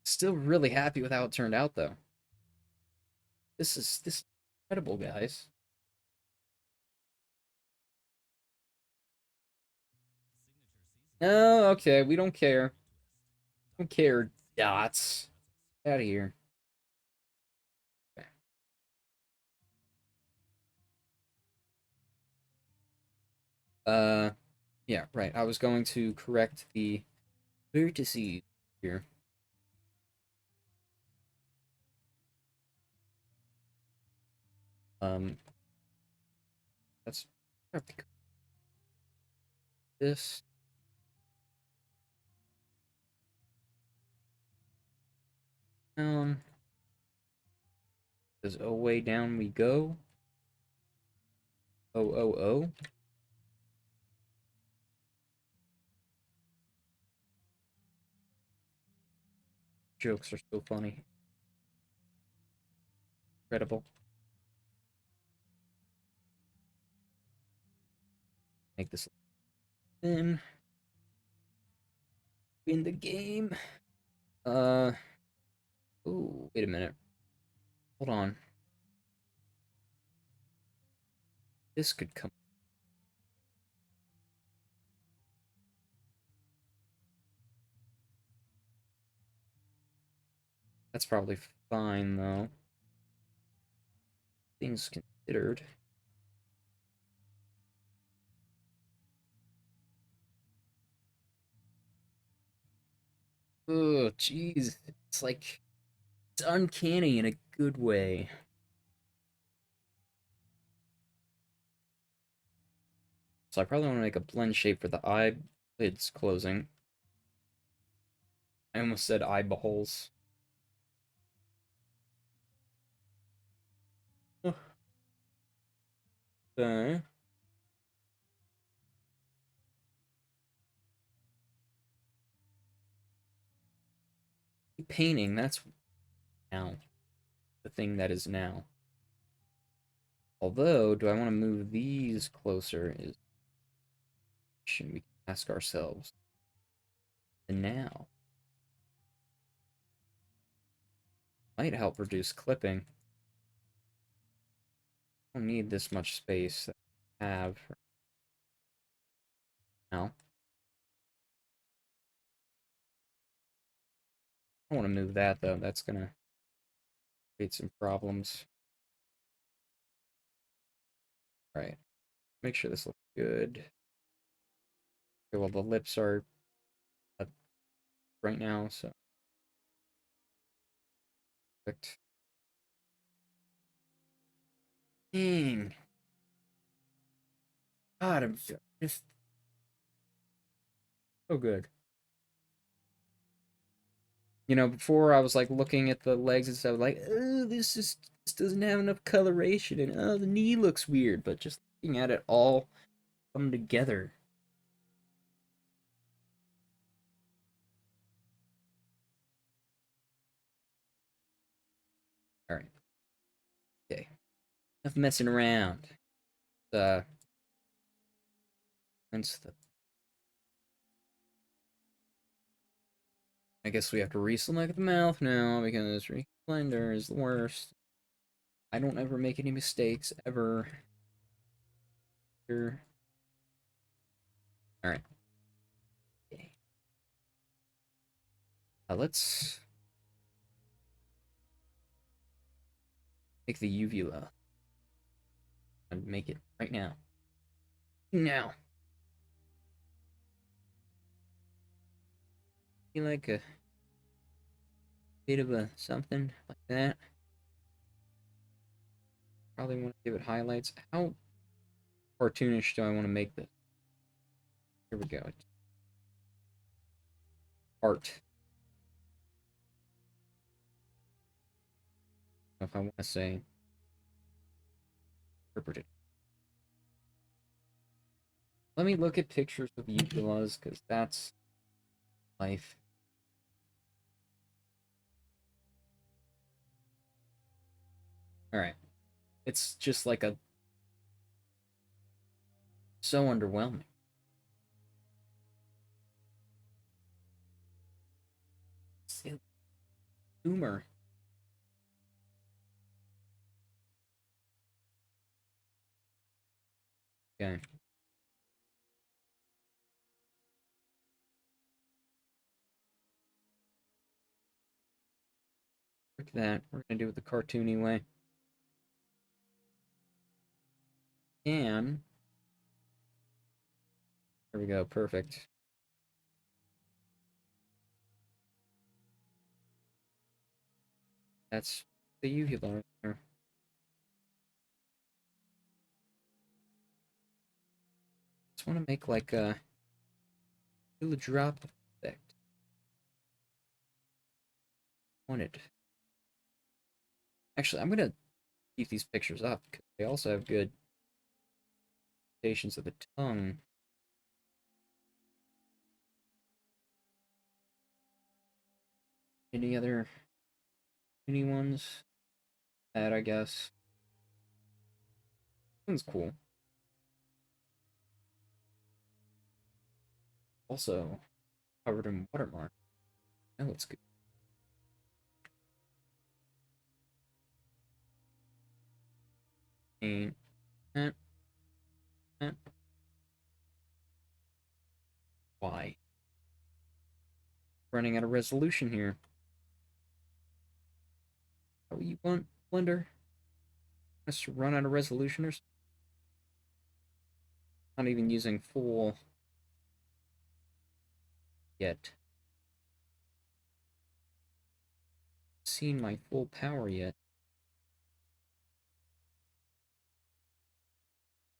Still really happy with how it turned out, though. This is incredible, guys. Oh, okay, we don't care. Don't care, dots. Out of here. Okay. Yeah, right. I was going to correct the vertices here. Um, that's this. Says, oh, way down we go. Oh, oh, oh. Jokes are so funny. Incredible. Make this thin. Win the game. Uh, ooh, wait a minute. Hold on. This could come. That's probably fine, though. Things considered. Oh, jeez. It's like, it's uncanny in a good way. So I probably want to make a blend shape for the eyelids closing. I almost said eyeballs. Okay. Painting, that's now. The thing that is now. Although, do I want to move these closer is should we ask ourselves. And now might help reduce clipping. I don't need this much space that I have now. I want to move that though. That's gonna create some problems. All right. Make sure this looks good. Okay, well, the lips are up right now, so perfect. Dang. God, I'm just so good. You know, before I was like looking at the legs and stuff, like, oh, this doesn't have enough coloration, and oh, the knee looks weird. But just looking at it all come together. All right, okay, enough messing around. Uh, Hence the. I guess we have to re-select the mouth now because Blender is the worst. I don't ever make any mistakes ever. Here. All right. Okay. Let's make the uvula and make it right now. Now. You like a bit of a something like that. Probably want to give it highlights. How cartoonish do I want to make this? Here we go. Art. If I want to say interpreted. Let me look at pictures of uvulas because that's life. All right. It's just like a so underwhelming. Tumor. Okay. Like that. We're gonna do it the cartoony way. And there we go, perfect. That's the uvula there. Just want to make like a little drop effect. Wanted. Actually, I'm gonna keep these pictures up because they also have good stations of the tongue. Any other ones? That I guess. This one's cool. Also covered in watermark. Oh, it's good. And eh, eh. Why? Running out of resolution here. What you want, Blender? Us to run out of resolution or something? Not even using full yet. Seen my full power yet.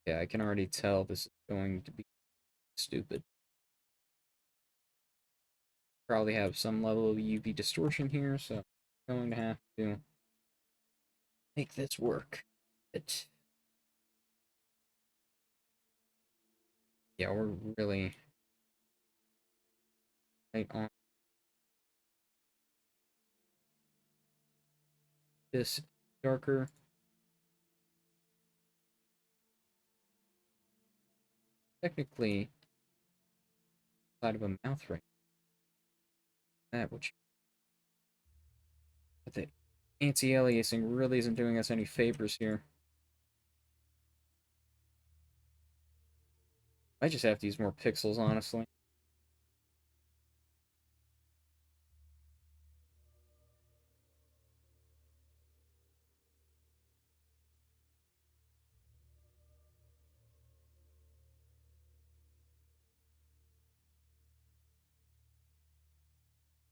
Yeah, I can already tell this is going to be stupid. Probably have some level of UV distortion here, so I'm going to have to make this work. Yeah, we're really right on this darker. Technically, side of a mouth ring. That which, but the anti-aliasing really isn't doing us any favors here. I just have to use more pixels, honestly.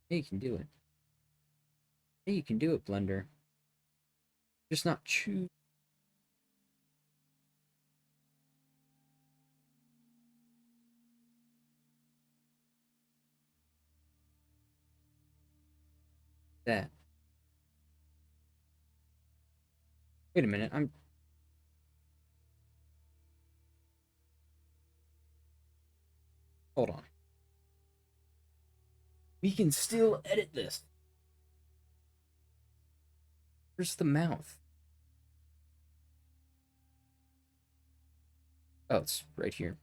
Hey, you can do it. Hey, you can do it, Blender. Just not choose. That. Wait a minute, hold on. We can still edit this. Where's the mouth? Oh, it's right here.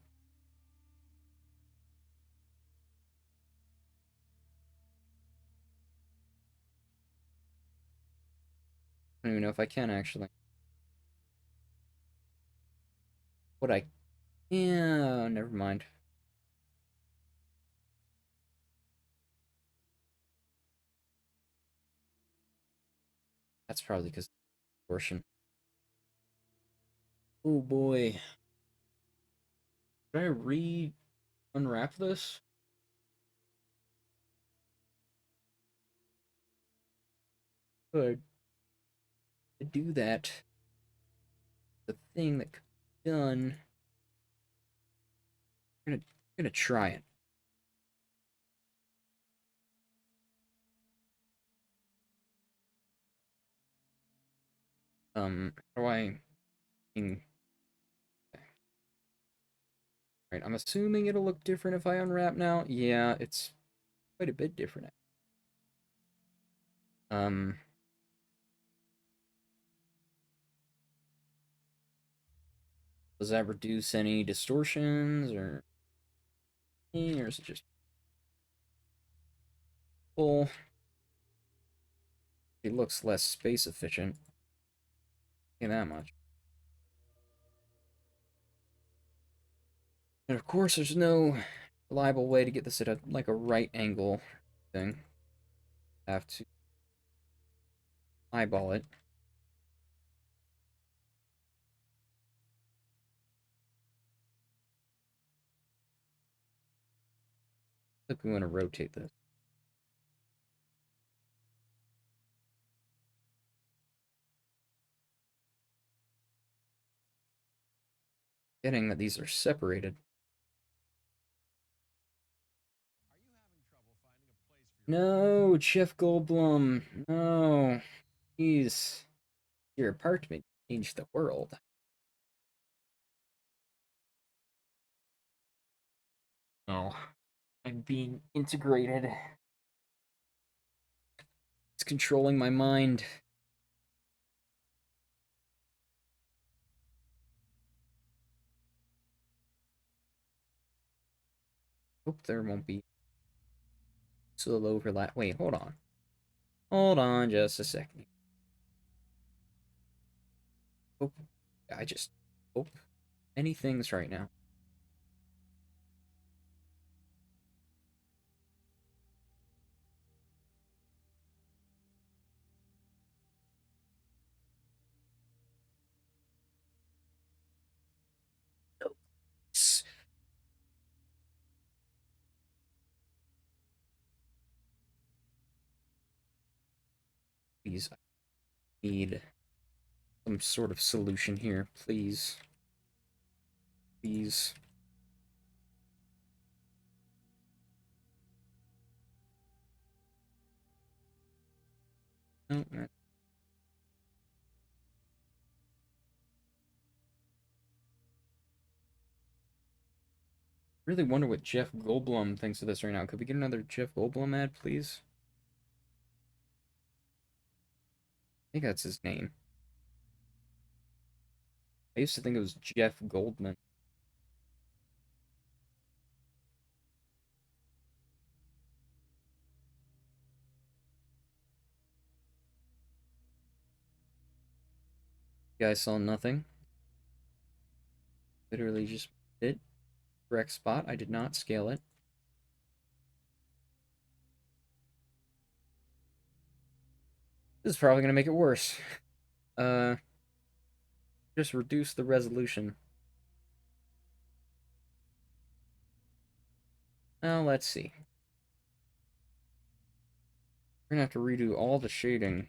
I don't even know if I can actually. What I... Yeah, never mind. That's probably because of the portion. Oh boy. Should I unwrap this? Good. To do that, the thing that could be done. I'm gonna try it. How do I... Right, I'm assuming it'll look different if I unwrap now. Yeah, it's quite a bit different. Um, does that reduce any distortions or is it just full? It looks less space efficient. Yeah, that much. And of course, there's no reliable way to get this at a like a right angle thing. Have to eyeball it. I think we want to rotate this. Getting that these are separated. No, Jeff Goldblum. No. Please. Your apartment changed the world. Oh. I'm being integrated. It's controlling my mind. Hope there won't be still overlap. Wait, hold on. Hold on just a second. Hope I just hope many things right now. Please, I need some sort of solution here. Please. Please. No, really wonder what Jeff Goldblum thinks of this right now. Could we get another Jeff Goldblum ad, please? I think that's his name. I used to think it was Jeff Goldman. You guys saw nothing. Literally just hit correct spot. I did not scale it. This is probably gonna make it worse. Uh, just reduce the resolution. Now let's see. We're gonna have to redo all the shading.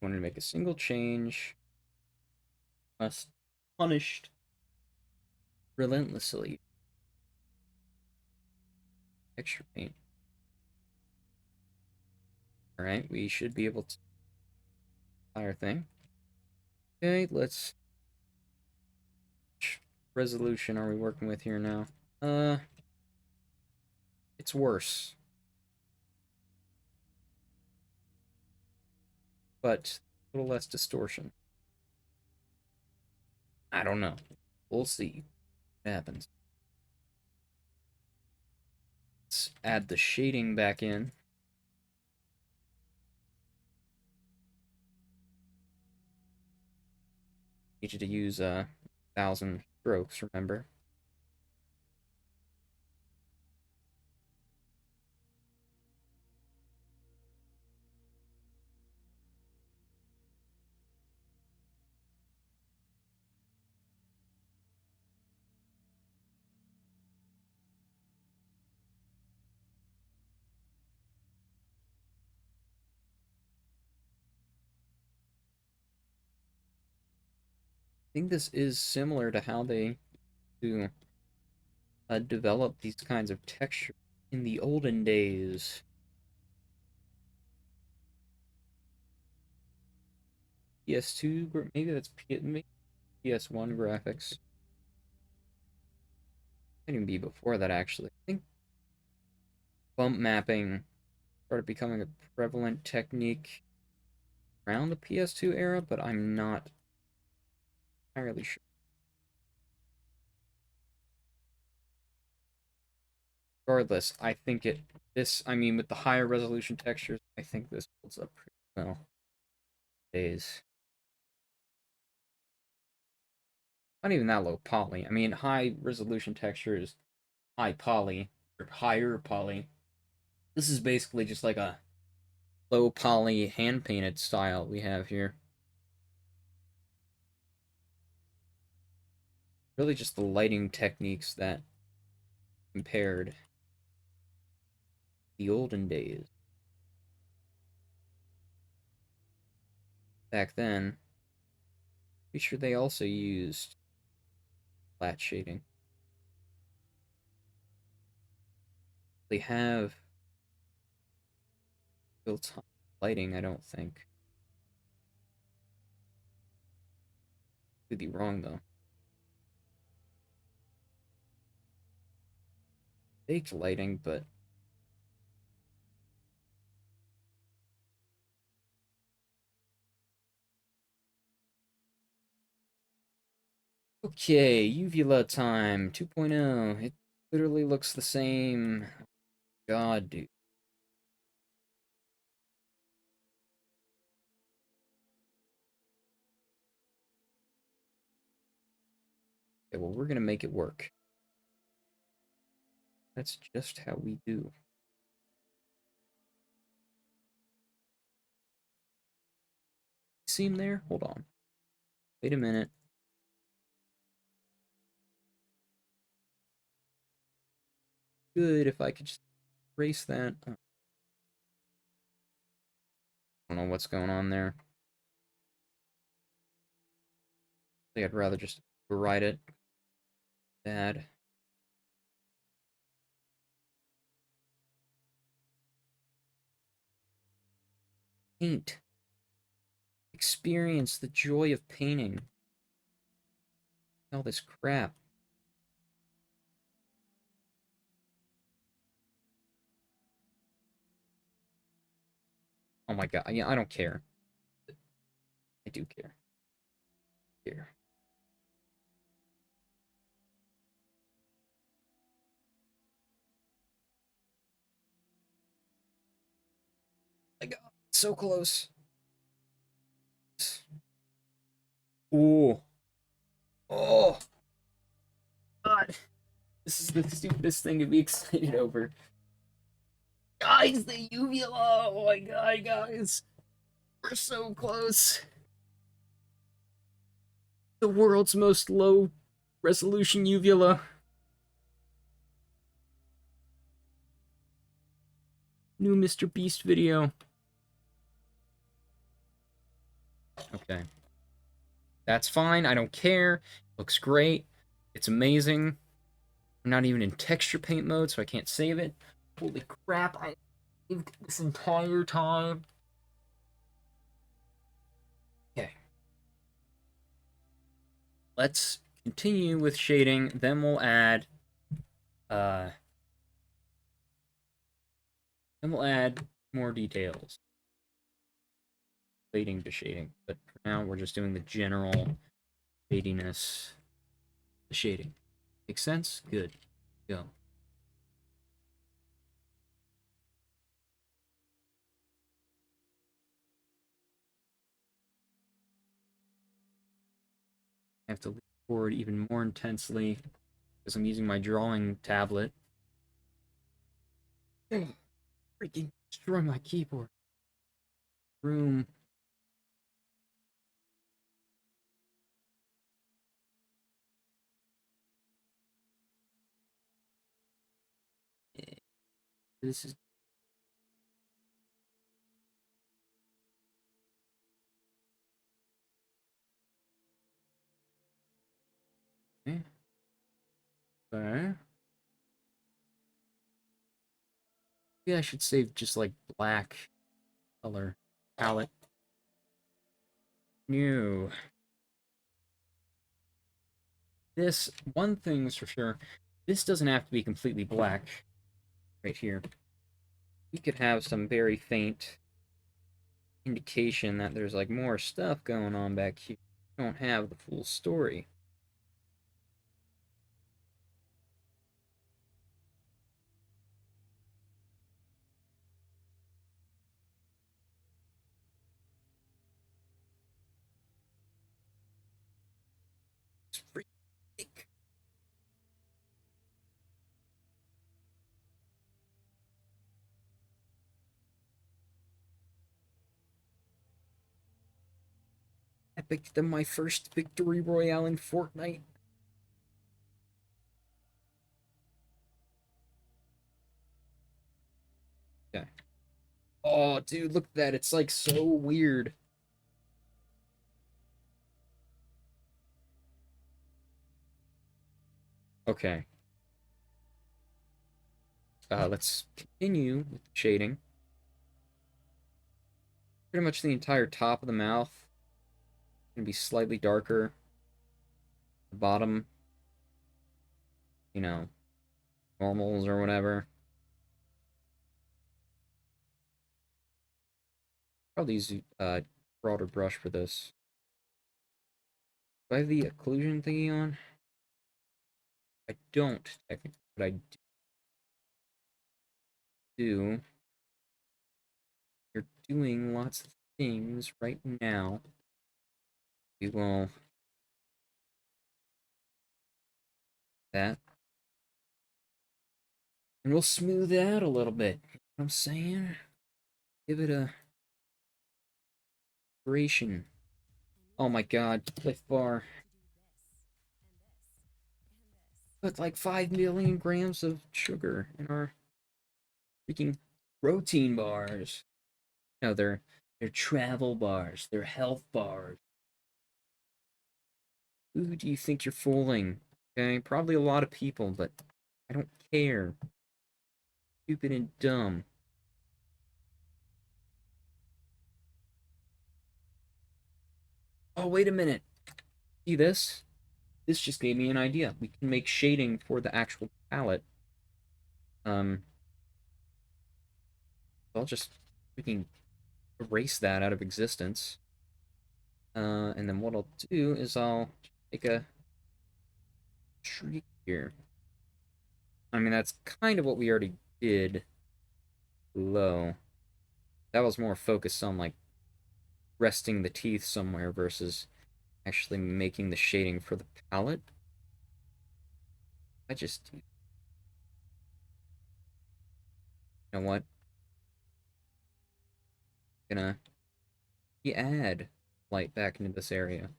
Wanted to make a single change. Must punished relentlessly. Texture paint. Alright, we should be able to apply our thing. Okay, let's... Which resolution are we working with here now? It's worse. But a little less distortion. I don't know. We'll see what happens. Let's add the shading back in. Need you to use 1,000 strokes, remember? I think this is similar to how they do develop these kinds of texture in the olden days. PS2, maybe that's maybe PS1 graphics. Might even be before that, actually. I think bump mapping started becoming a prevalent technique around the PS2 era, but I'm not entirely sure. Regardless, I think I mean, with the higher resolution textures, I think this holds up pretty well. Days. Not even that low poly. I mean, high resolution textures, high poly, or higher poly. This is basically just like a low poly hand painted style we have here. Really just the lighting techniques that compared the olden days. Back then, pretty sure they also used flat shading. They have built-in lighting, I don't think. Could be wrong though. Baked lighting, but okay, uvula time 2.0. It literally looks the same. God, dude. Okay, well, we're gonna make it work. That's just how we do. Seam there? Hold on. Wait a minute. Good if I could just erase that. I don't know what's going on there. I think I'd rather just override it. Bad. Paint. Experience the joy of painting. All this crap. Oh my god. Yeah, I don't care. I do care. Here. I got so close. Ooh. Oh. God. This is the stupidest thing to be excited over. Guys, the uvula! Oh my god, guys! We're so close. The world's most low resolution uvula. New Mr. Beast video. Okay. That's fine. I don't care. Looks great. It's amazing. I'm not even in texture paint mode, so I can't save it. Holy crap, I saved this entire time. Okay. Let's continue with shading, then we'll add more details relating to shading. But for now we're just doing the general shadiness. The shading. Makes sense? Good. Go. I have to lean forward even more intensely because I'm using my drawing tablet. Freaking destroy my keyboard. Room. This is okay. Okay. Maybe I should save just like black color palette. New. This one thing's for sure. This doesn't have to be completely black. Right here. We could have some very faint indication that there's like more stuff going on back here. We don't have the full story. It's pretty thick. epic than my first victory royale in Fortnite. Okay. Oh, dude, look at that. It's like so weird. Okay. Let's continue with shading. Pretty much the entire top of the mouth gonna be slightly darker. The bottom, you know, normals or whatever. Probably use broader brush for this. Do I have the occlusion thingy on? I don't, technically, but I do. You're doing lots of things right now. We will that. And we'll smooth it out a little bit. You know what I'm saying? Give it a duration. Oh my god, Cliff Bar. Put like 5 million grams of sugar in our freaking protein bars. No, they're travel bars. They're health bars. Who do you think you're fooling? Okay, probably a lot of people, but I don't care. Stupid and dumb. Oh, wait a minute. See this? This just gave me an idea. We can make shading for the actual palette. I'll just freaking erase that out of existence. And then what I'll do is I'll make a tree here. I mean, that's kind of what we already did below. That was more focused on, like, resting the teeth somewhere versus actually making the shading for the palette. You know what? I'm gonna re-add light back into this area.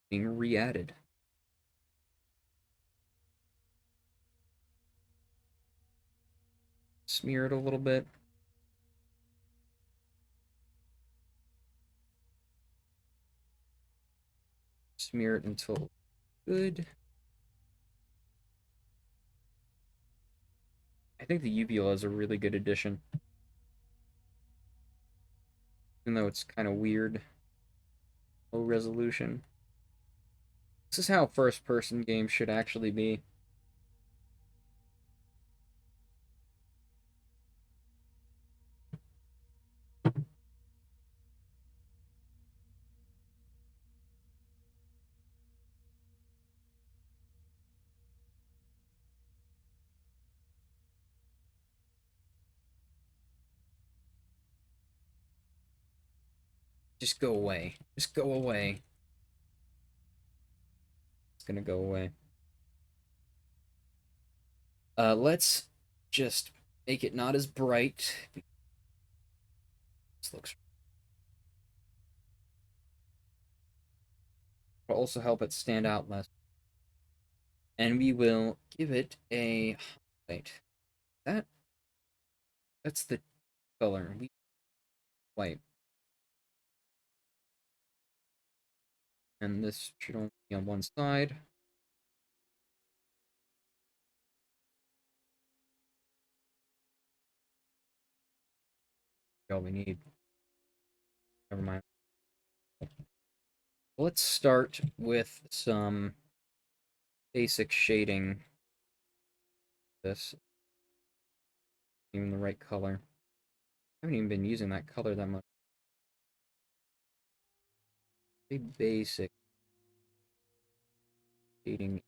Being re-added. Smear it a little bit. Smear it until good. I think the uvula is a really good addition. Even though it's kind of weird. Low resolution. This is how first-person games should actually be. Just go away. Just go away. It's gonna go away. Let's just make it not as bright. This looks will also help it stand out less. And we will give it a highlight. That that's the color. We white. And this should only be on one side. All we need. Never mind. Let's start with some basic shading. This even the right color. I haven't even been using that color that much. A basic shading.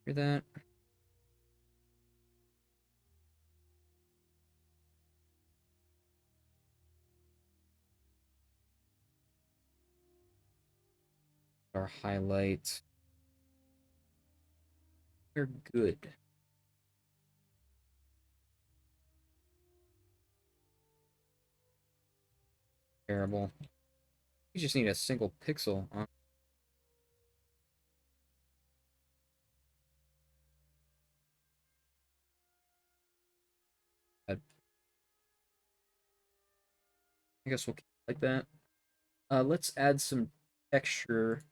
Hear that? Our highlights. We're good. terrible. You just need a single pixel on. I guess we'll keep it like that. Let's add some texture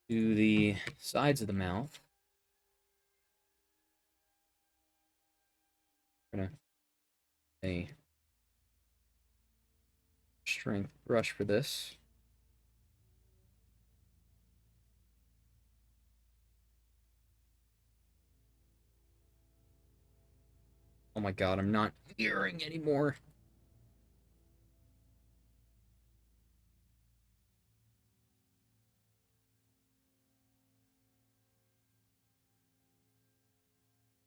to the sides of the mouth. I'm gonna a strength brush for this. Oh my god, I'm not hearing anymore.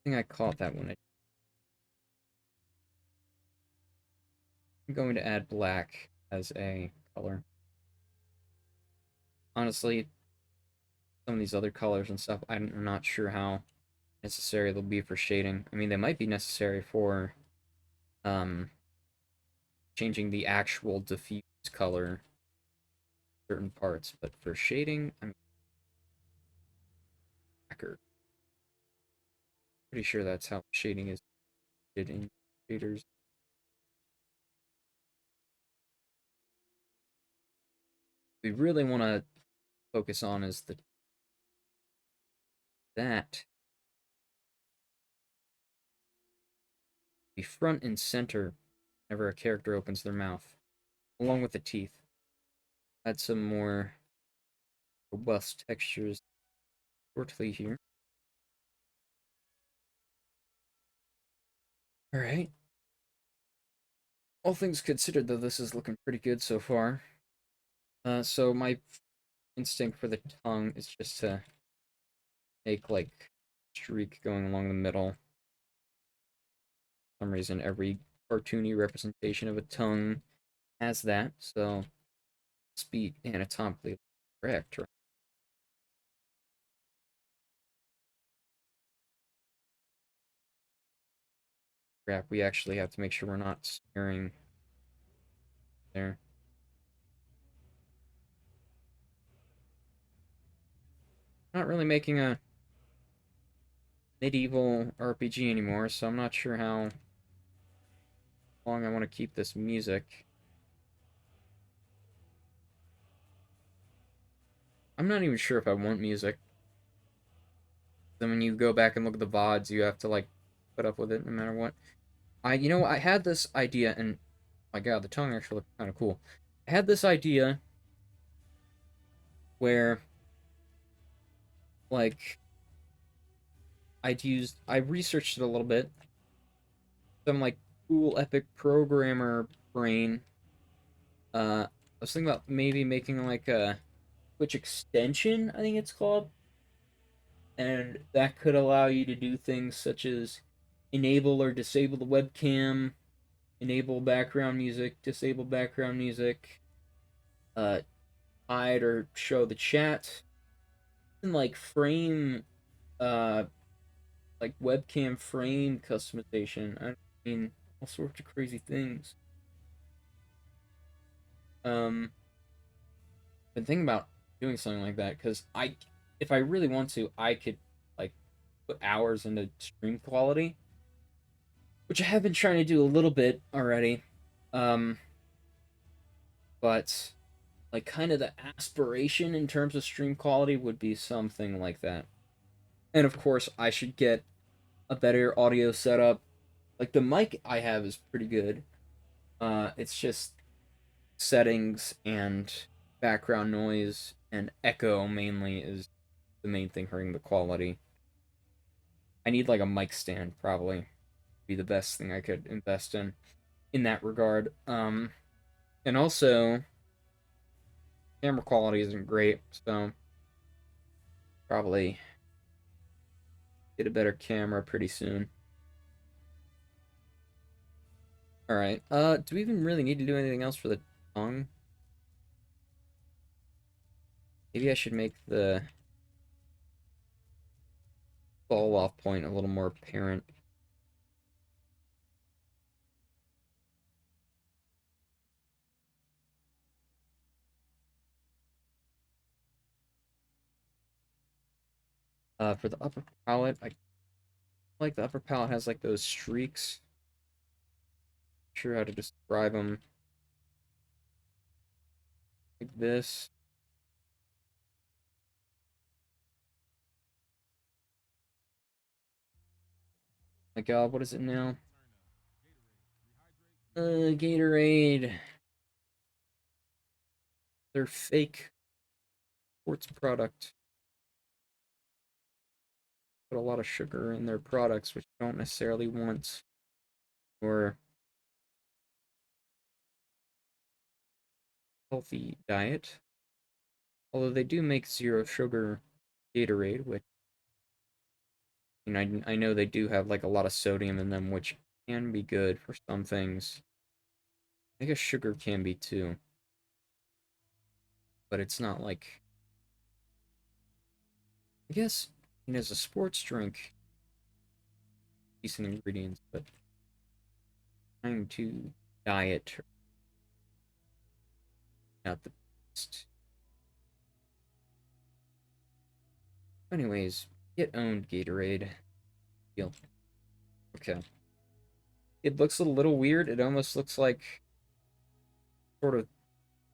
I think I caught that one. I'm going to add black as a color. Honestly, some of these other colors and stuff, I'm not sure how necessary they'll be for shading. I mean, they might be necessary for changing the actual diffuse color certain parts, but for shading, I'm pretty sure that's how shading is did in shaders. We really want to focus on is that be front and center whenever a character opens their mouth, along with the teeth. Add some more robust textures shortly here. Alright. All things considered, though, this is looking pretty good so far. So my instinct for the tongue is just to make, like, streak going along the middle. For some reason, every cartoony representation of a tongue has that, so let's be anatomically correct, right? Crap, we actually have to make sure we're not smearing there. Not really making a medieval RPG anymore, so I'm not sure how long I want to keep this music. I'm not even sure if I want music. Then when you go back and look at the VODs, you have to, like, put up with it no matter what. You know, I had this idea, and my god, the tongue actually looked kind of cool. I had this idea where, like, I researched it a little bit. Some, like, cool, epic programmer brain. I was thinking about maybe making, like, a Twitch extension, I think it's called. And that could allow you to do things such as enable or disable the webcam, enable background music, disable background music, uh, hide or show the chat, and like frame, uh, like webcam frame customization. I mean, all sorts of crazy things. Um, been thinking about doing something like that because if I really want to, I could like put hours into stream quality, which I have been trying to do a little bit already. Um, but like kind of the aspiration in terms of stream quality would be something like that. And of course, I should get a better audio setup. Like the mic I have is pretty good. It's just settings and background noise and echo mainly is the main thing hurting the quality. I need like a mic stand probably be the best thing I could invest in that regard. And also camera quality isn't great, so probably get a better camera pretty soon. All right. Do we even really need to do anything else for the tongue? Maybe I should make the fall off point a little more apparent. 'Cause, For the upper palette, I like the upper palette has like those streaks. Not sure how to describe them. Like this. My God, what is it now? Gatorade. They're fake sports product. Put a lot of sugar in their products, which you don't necessarily want. Or healthy diet. Although they do make zero sugar Gatorade, which I know they do have like a lot of sodium in them, which can be good for some things. I guess sugar can be too, but it's not like I guess as a sports drink, decent ingredients, but trying to diet not the best. Anyways, get owned Gatorade. Deal. Okay. It looks a little weird. It almost looks like sort of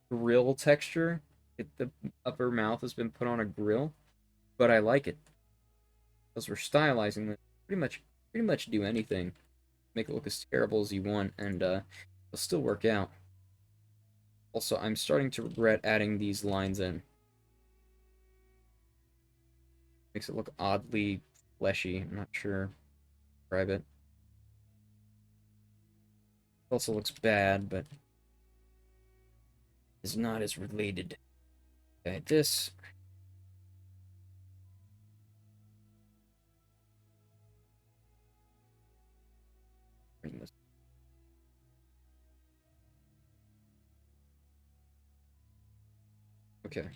grill texture. The upper mouth has been put on a grill, but I like it because we're stylizing it. Pretty much do anything, make it look as terrible as you want, and it'll still work out. Also, I'm starting to regret adding these lines in. Makes it look oddly fleshy. I'm not sure. Describe it. It also looks bad, but is not as related. Okay, this. Bring this. Okay.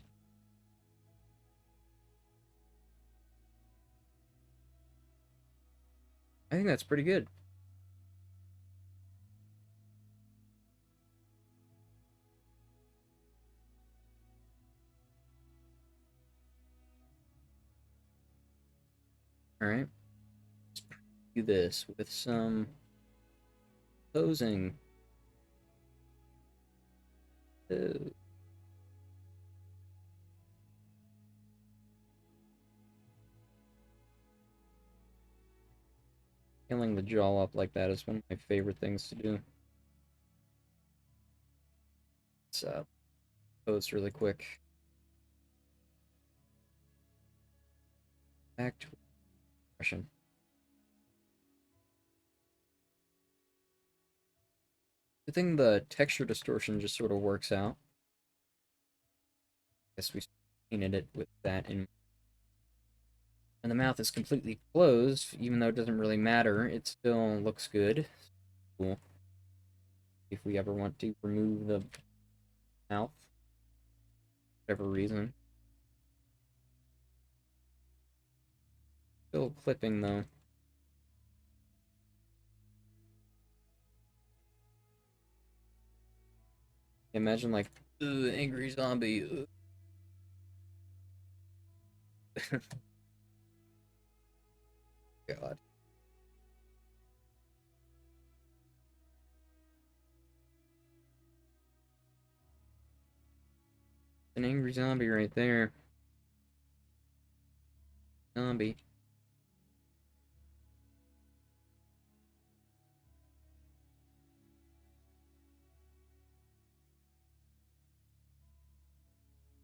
I think that's pretty good. All right. Let's do this with some posing. Uh, Filling the jaw up like that is one of my favorite things to do. Let's pose really quick. Back to expression. I think the texture distortion just sort of works out. I guess we painted it with that in. And the mouth is completely closed, even though it doesn't really matter. It still looks good. Cool. If we ever want to remove the mouth, whatever reason. Still clipping though. Imagine like, angry zombie. God. An angry zombie right there. Zombie.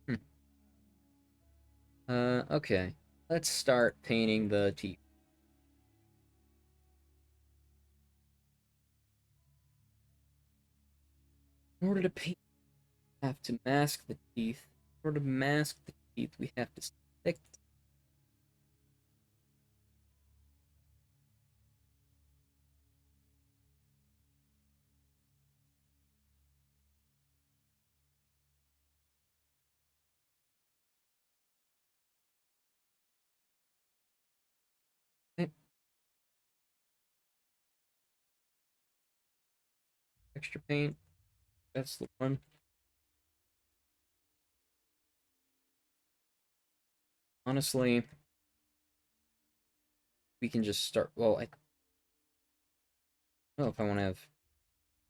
Hmm. Okay. Let's start painting the teeth. In order to paint, we have to mask the teeth. In order to mask the teeth, we have to stick it. Extra paint. That's the one. Honestly, we can just start. Well, I don't know if I want to have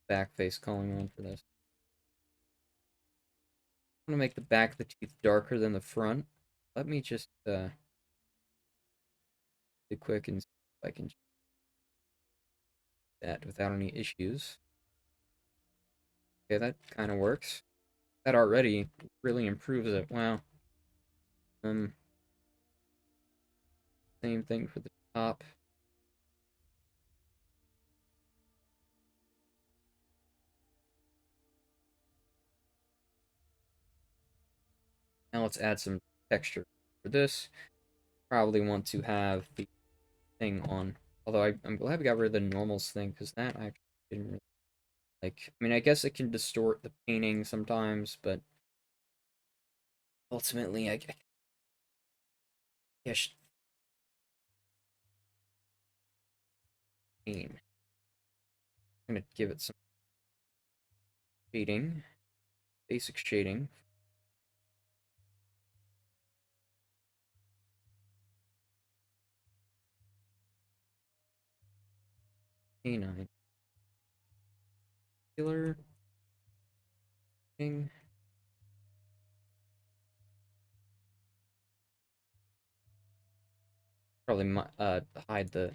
back face coloring on for this. I'm gonna make the back of the teeth darker than the front. Let me just be quick and see if I can do that without any issues. Okay, that kind of works. That already really improves it. Wow. Um, Same thing for the top. Now let's add some texture for this. Probably want to have the thing on. Although I'm glad we got rid of the normals thing, because that I actually didn't really like. I mean, I guess it can distort the painting sometimes, but ultimately, I guess pain. I'm gonna give it some shading, basic shading. Canine. Killer. Thing. Probably hide the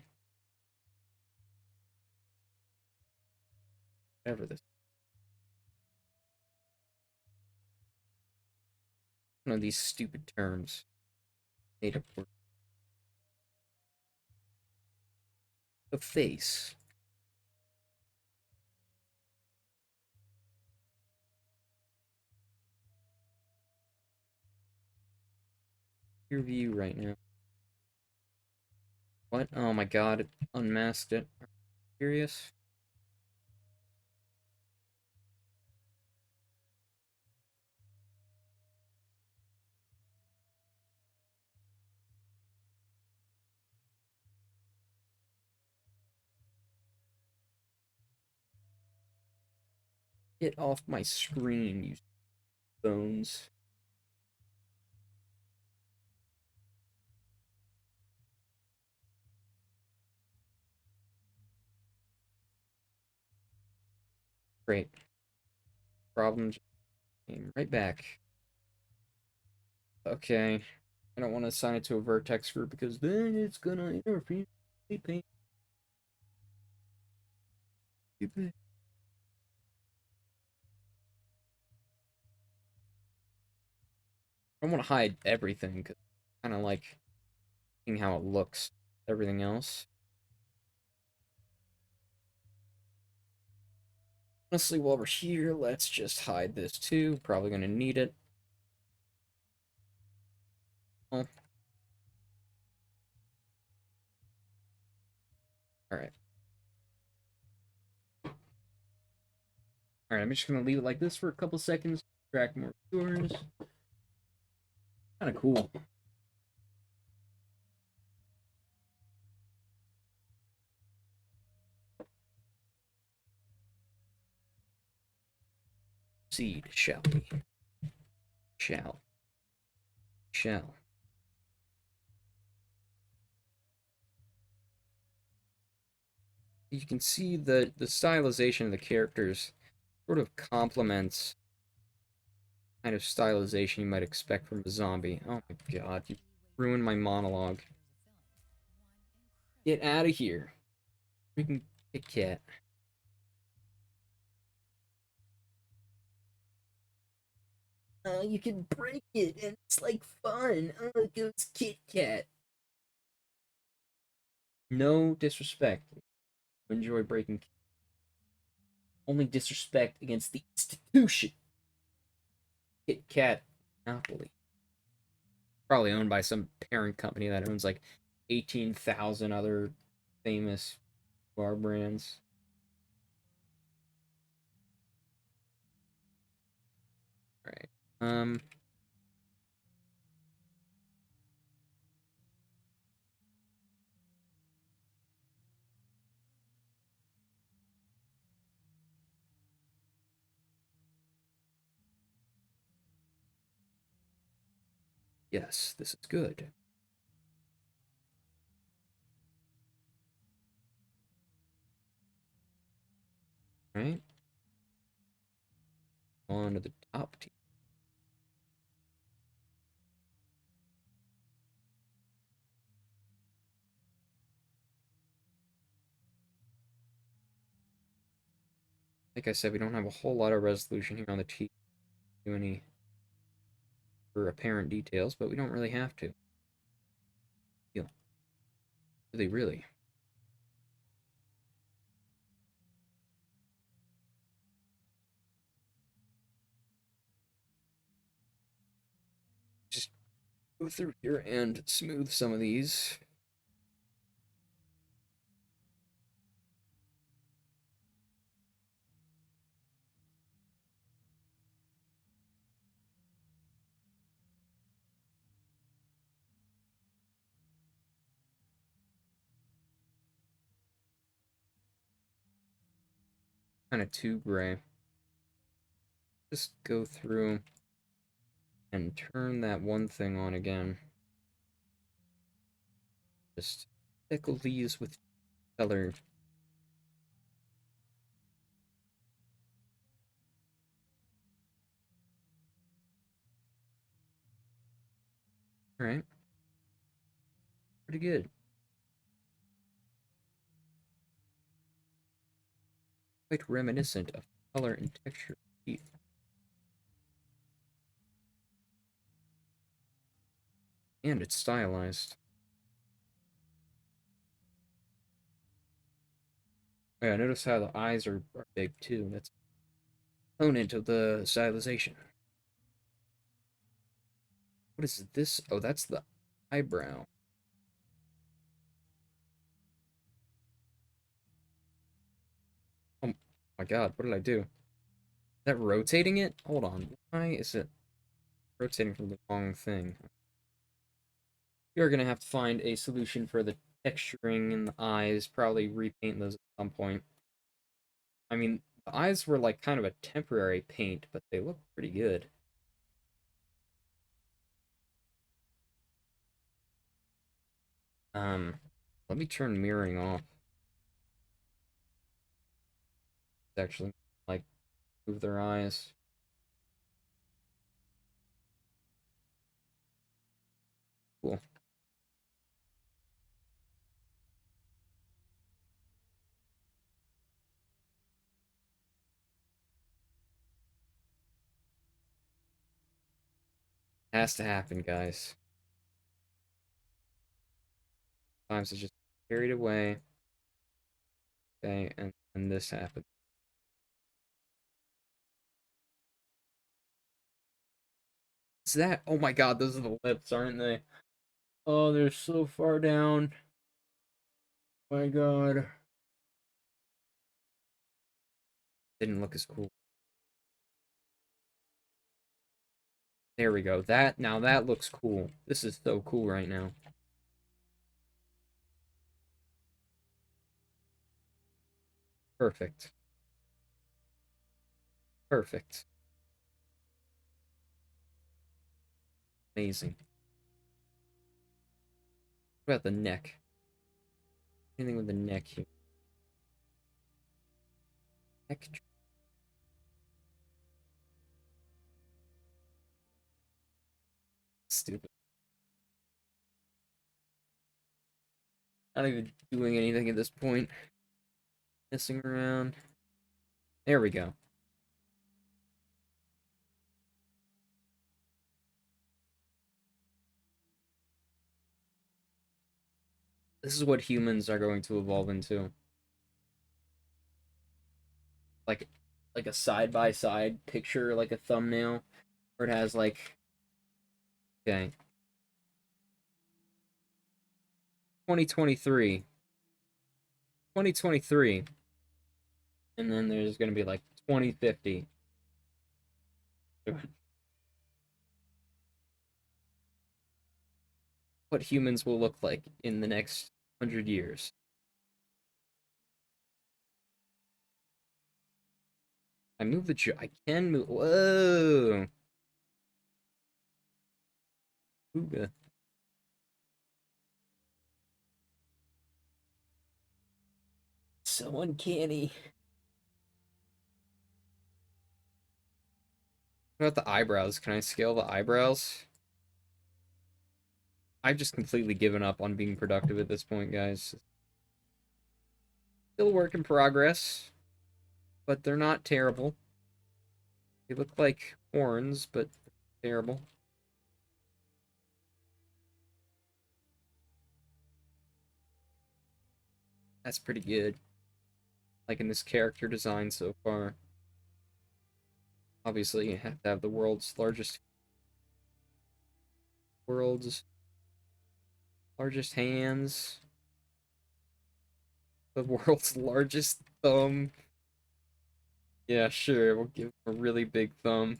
whatever this. One of these stupid terms. Made up for the face. Your view right now. What? Oh my god, it unmasked it. Are you serious? Get off my screen, you bones. Great. Problem just came right back. Okay. I don't want to assign it to a vertex group because then it's gonna interfere with paint. I want to hide everything because I kind of like seeing how it looks. Everything else. Honestly, while we're here, let's just hide this too. Probably gonna need it. Oh. Alright. Alright, I'm just gonna leave it like this for a couple seconds. Track more viewers. Kinda cool. Proceed, shall we? Shall. Shall. You can see that the stylization of the characters sort of complements kind of stylization you might expect from a zombie. Oh my god, you ruined my monologue. Get out of here. Freaking Kit Kat. You can break it, and it's like fun. Oh, it goes Kit Kat. No disrespect. Enjoy breaking. Only disrespect against the institution. Kit Kat Monopoly. Probably owned by some parent company that owns like 18,000 other famous bar brands. All right. Yes, this is good. Right? On to the top tier. Like I said, we don't have a whole lot of resolution here on the T. Do any for apparent details, but we don't really have to. Really, really. Just go through here and smooth some of these. Kind of too gray. Just go through and turn that one thing on again. Just tickle these with color. Alright. Pretty good. Quite reminiscent of color and texture of teeth. And it's stylized. Oh, yeah, notice how the eyes are big too. That's a component of the stylization. What is this? Oh, that's the eyebrow. Oh my god, what did I do? Is that rotating it? Hold on. Why is it rotating from the wrong thing? You're gonna have to find a solution for the texturing in the eyes, probably repaint those at some point. I mean, the eyes were like kind of a temporary paint, but they look pretty good. Um, Let me turn mirroring off. Actually, like, move their eyes. Cool. Has to happen, guys. Sometimes it's just carried away. Okay, and this happens. Is that? Oh my god, those are the lips, aren't they? Oh, they're so far down. My god. Didn't look as cool. There we go. Now that looks cool. This is so cool right now. Perfect. Perfect. Amazing. What about the neck? Anything with the neck here? Neck. Stupid. Not even doing anything at this point. Messing around. There we go. This is what humans are going to evolve into. Like like a side by side picture, like a thumbnail, where it has like, okay, 2023. 2023. And then there's gonna be like 2050. What humans will look like in the next 100 years. I move the I can move. Whoa. Ooga. So uncanny. What about the eyebrows? Can I scale the eyebrows? I've just completely given up on being productive at this point, guys. Still a work in progress, but they're not terrible. They look like horns, but terrible. That's pretty good. Like in this character design so far. Obviously, you have to have the world's largest hands. The world's largest thumb. Yeah, sure, we'll give him a really big thumb.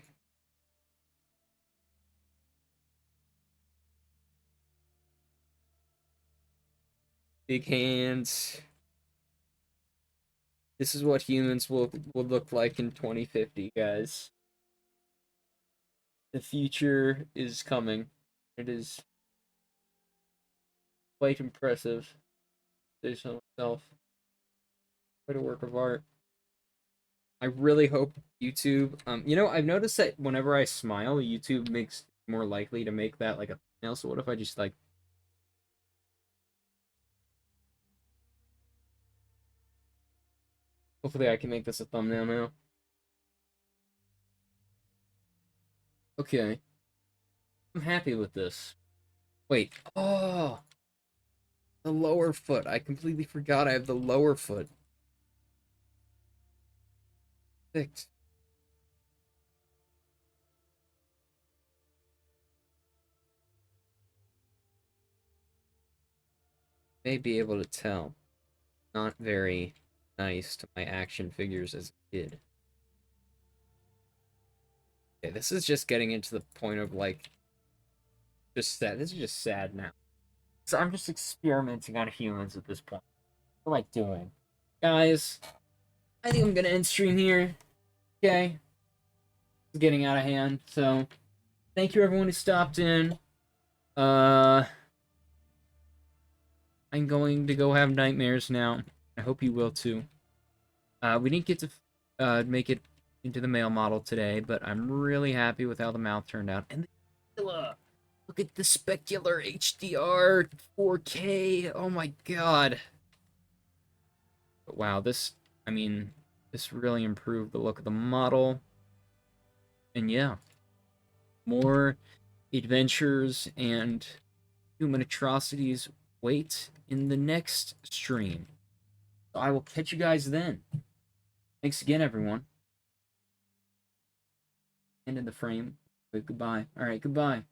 Big hands. This is what humans will look like in 2050, guys. The future is coming. It is quite impressive. Say so myself. Quite a work of art. I really hope YouTube. I've noticed that whenever I smile, YouTube makes it more likely to make that like a thumbnail. So what if I just like? Hopefully, I can make this a thumbnail now. Okay, I'm happy with this. Wait. Oh, the lower foot. I completely forgot I have the lower foot. Fixed. May be able to tell. Not very nice to my action figures as a kid. Okay, this is just getting into the point of like just sad. This is just sad now. So I'm just experimenting on humans at this point. What am I doing? Guys, I think I'm gonna end stream here. Okay. It's getting out of hand. So thank you everyone who stopped in. I'm going to go have nightmares now. I hope you will too. We didn't get to make it into the male model today, but I'm really happy with how the mouth turned out. And the look at the specular HDR 4K. Oh my god. But wow, this really improved the look of the model. And yeah, more adventures and human atrocities wait in the next stream. So I will catch you guys then. Thanks again, everyone. And in the frame. Goodbye. All right, goodbye.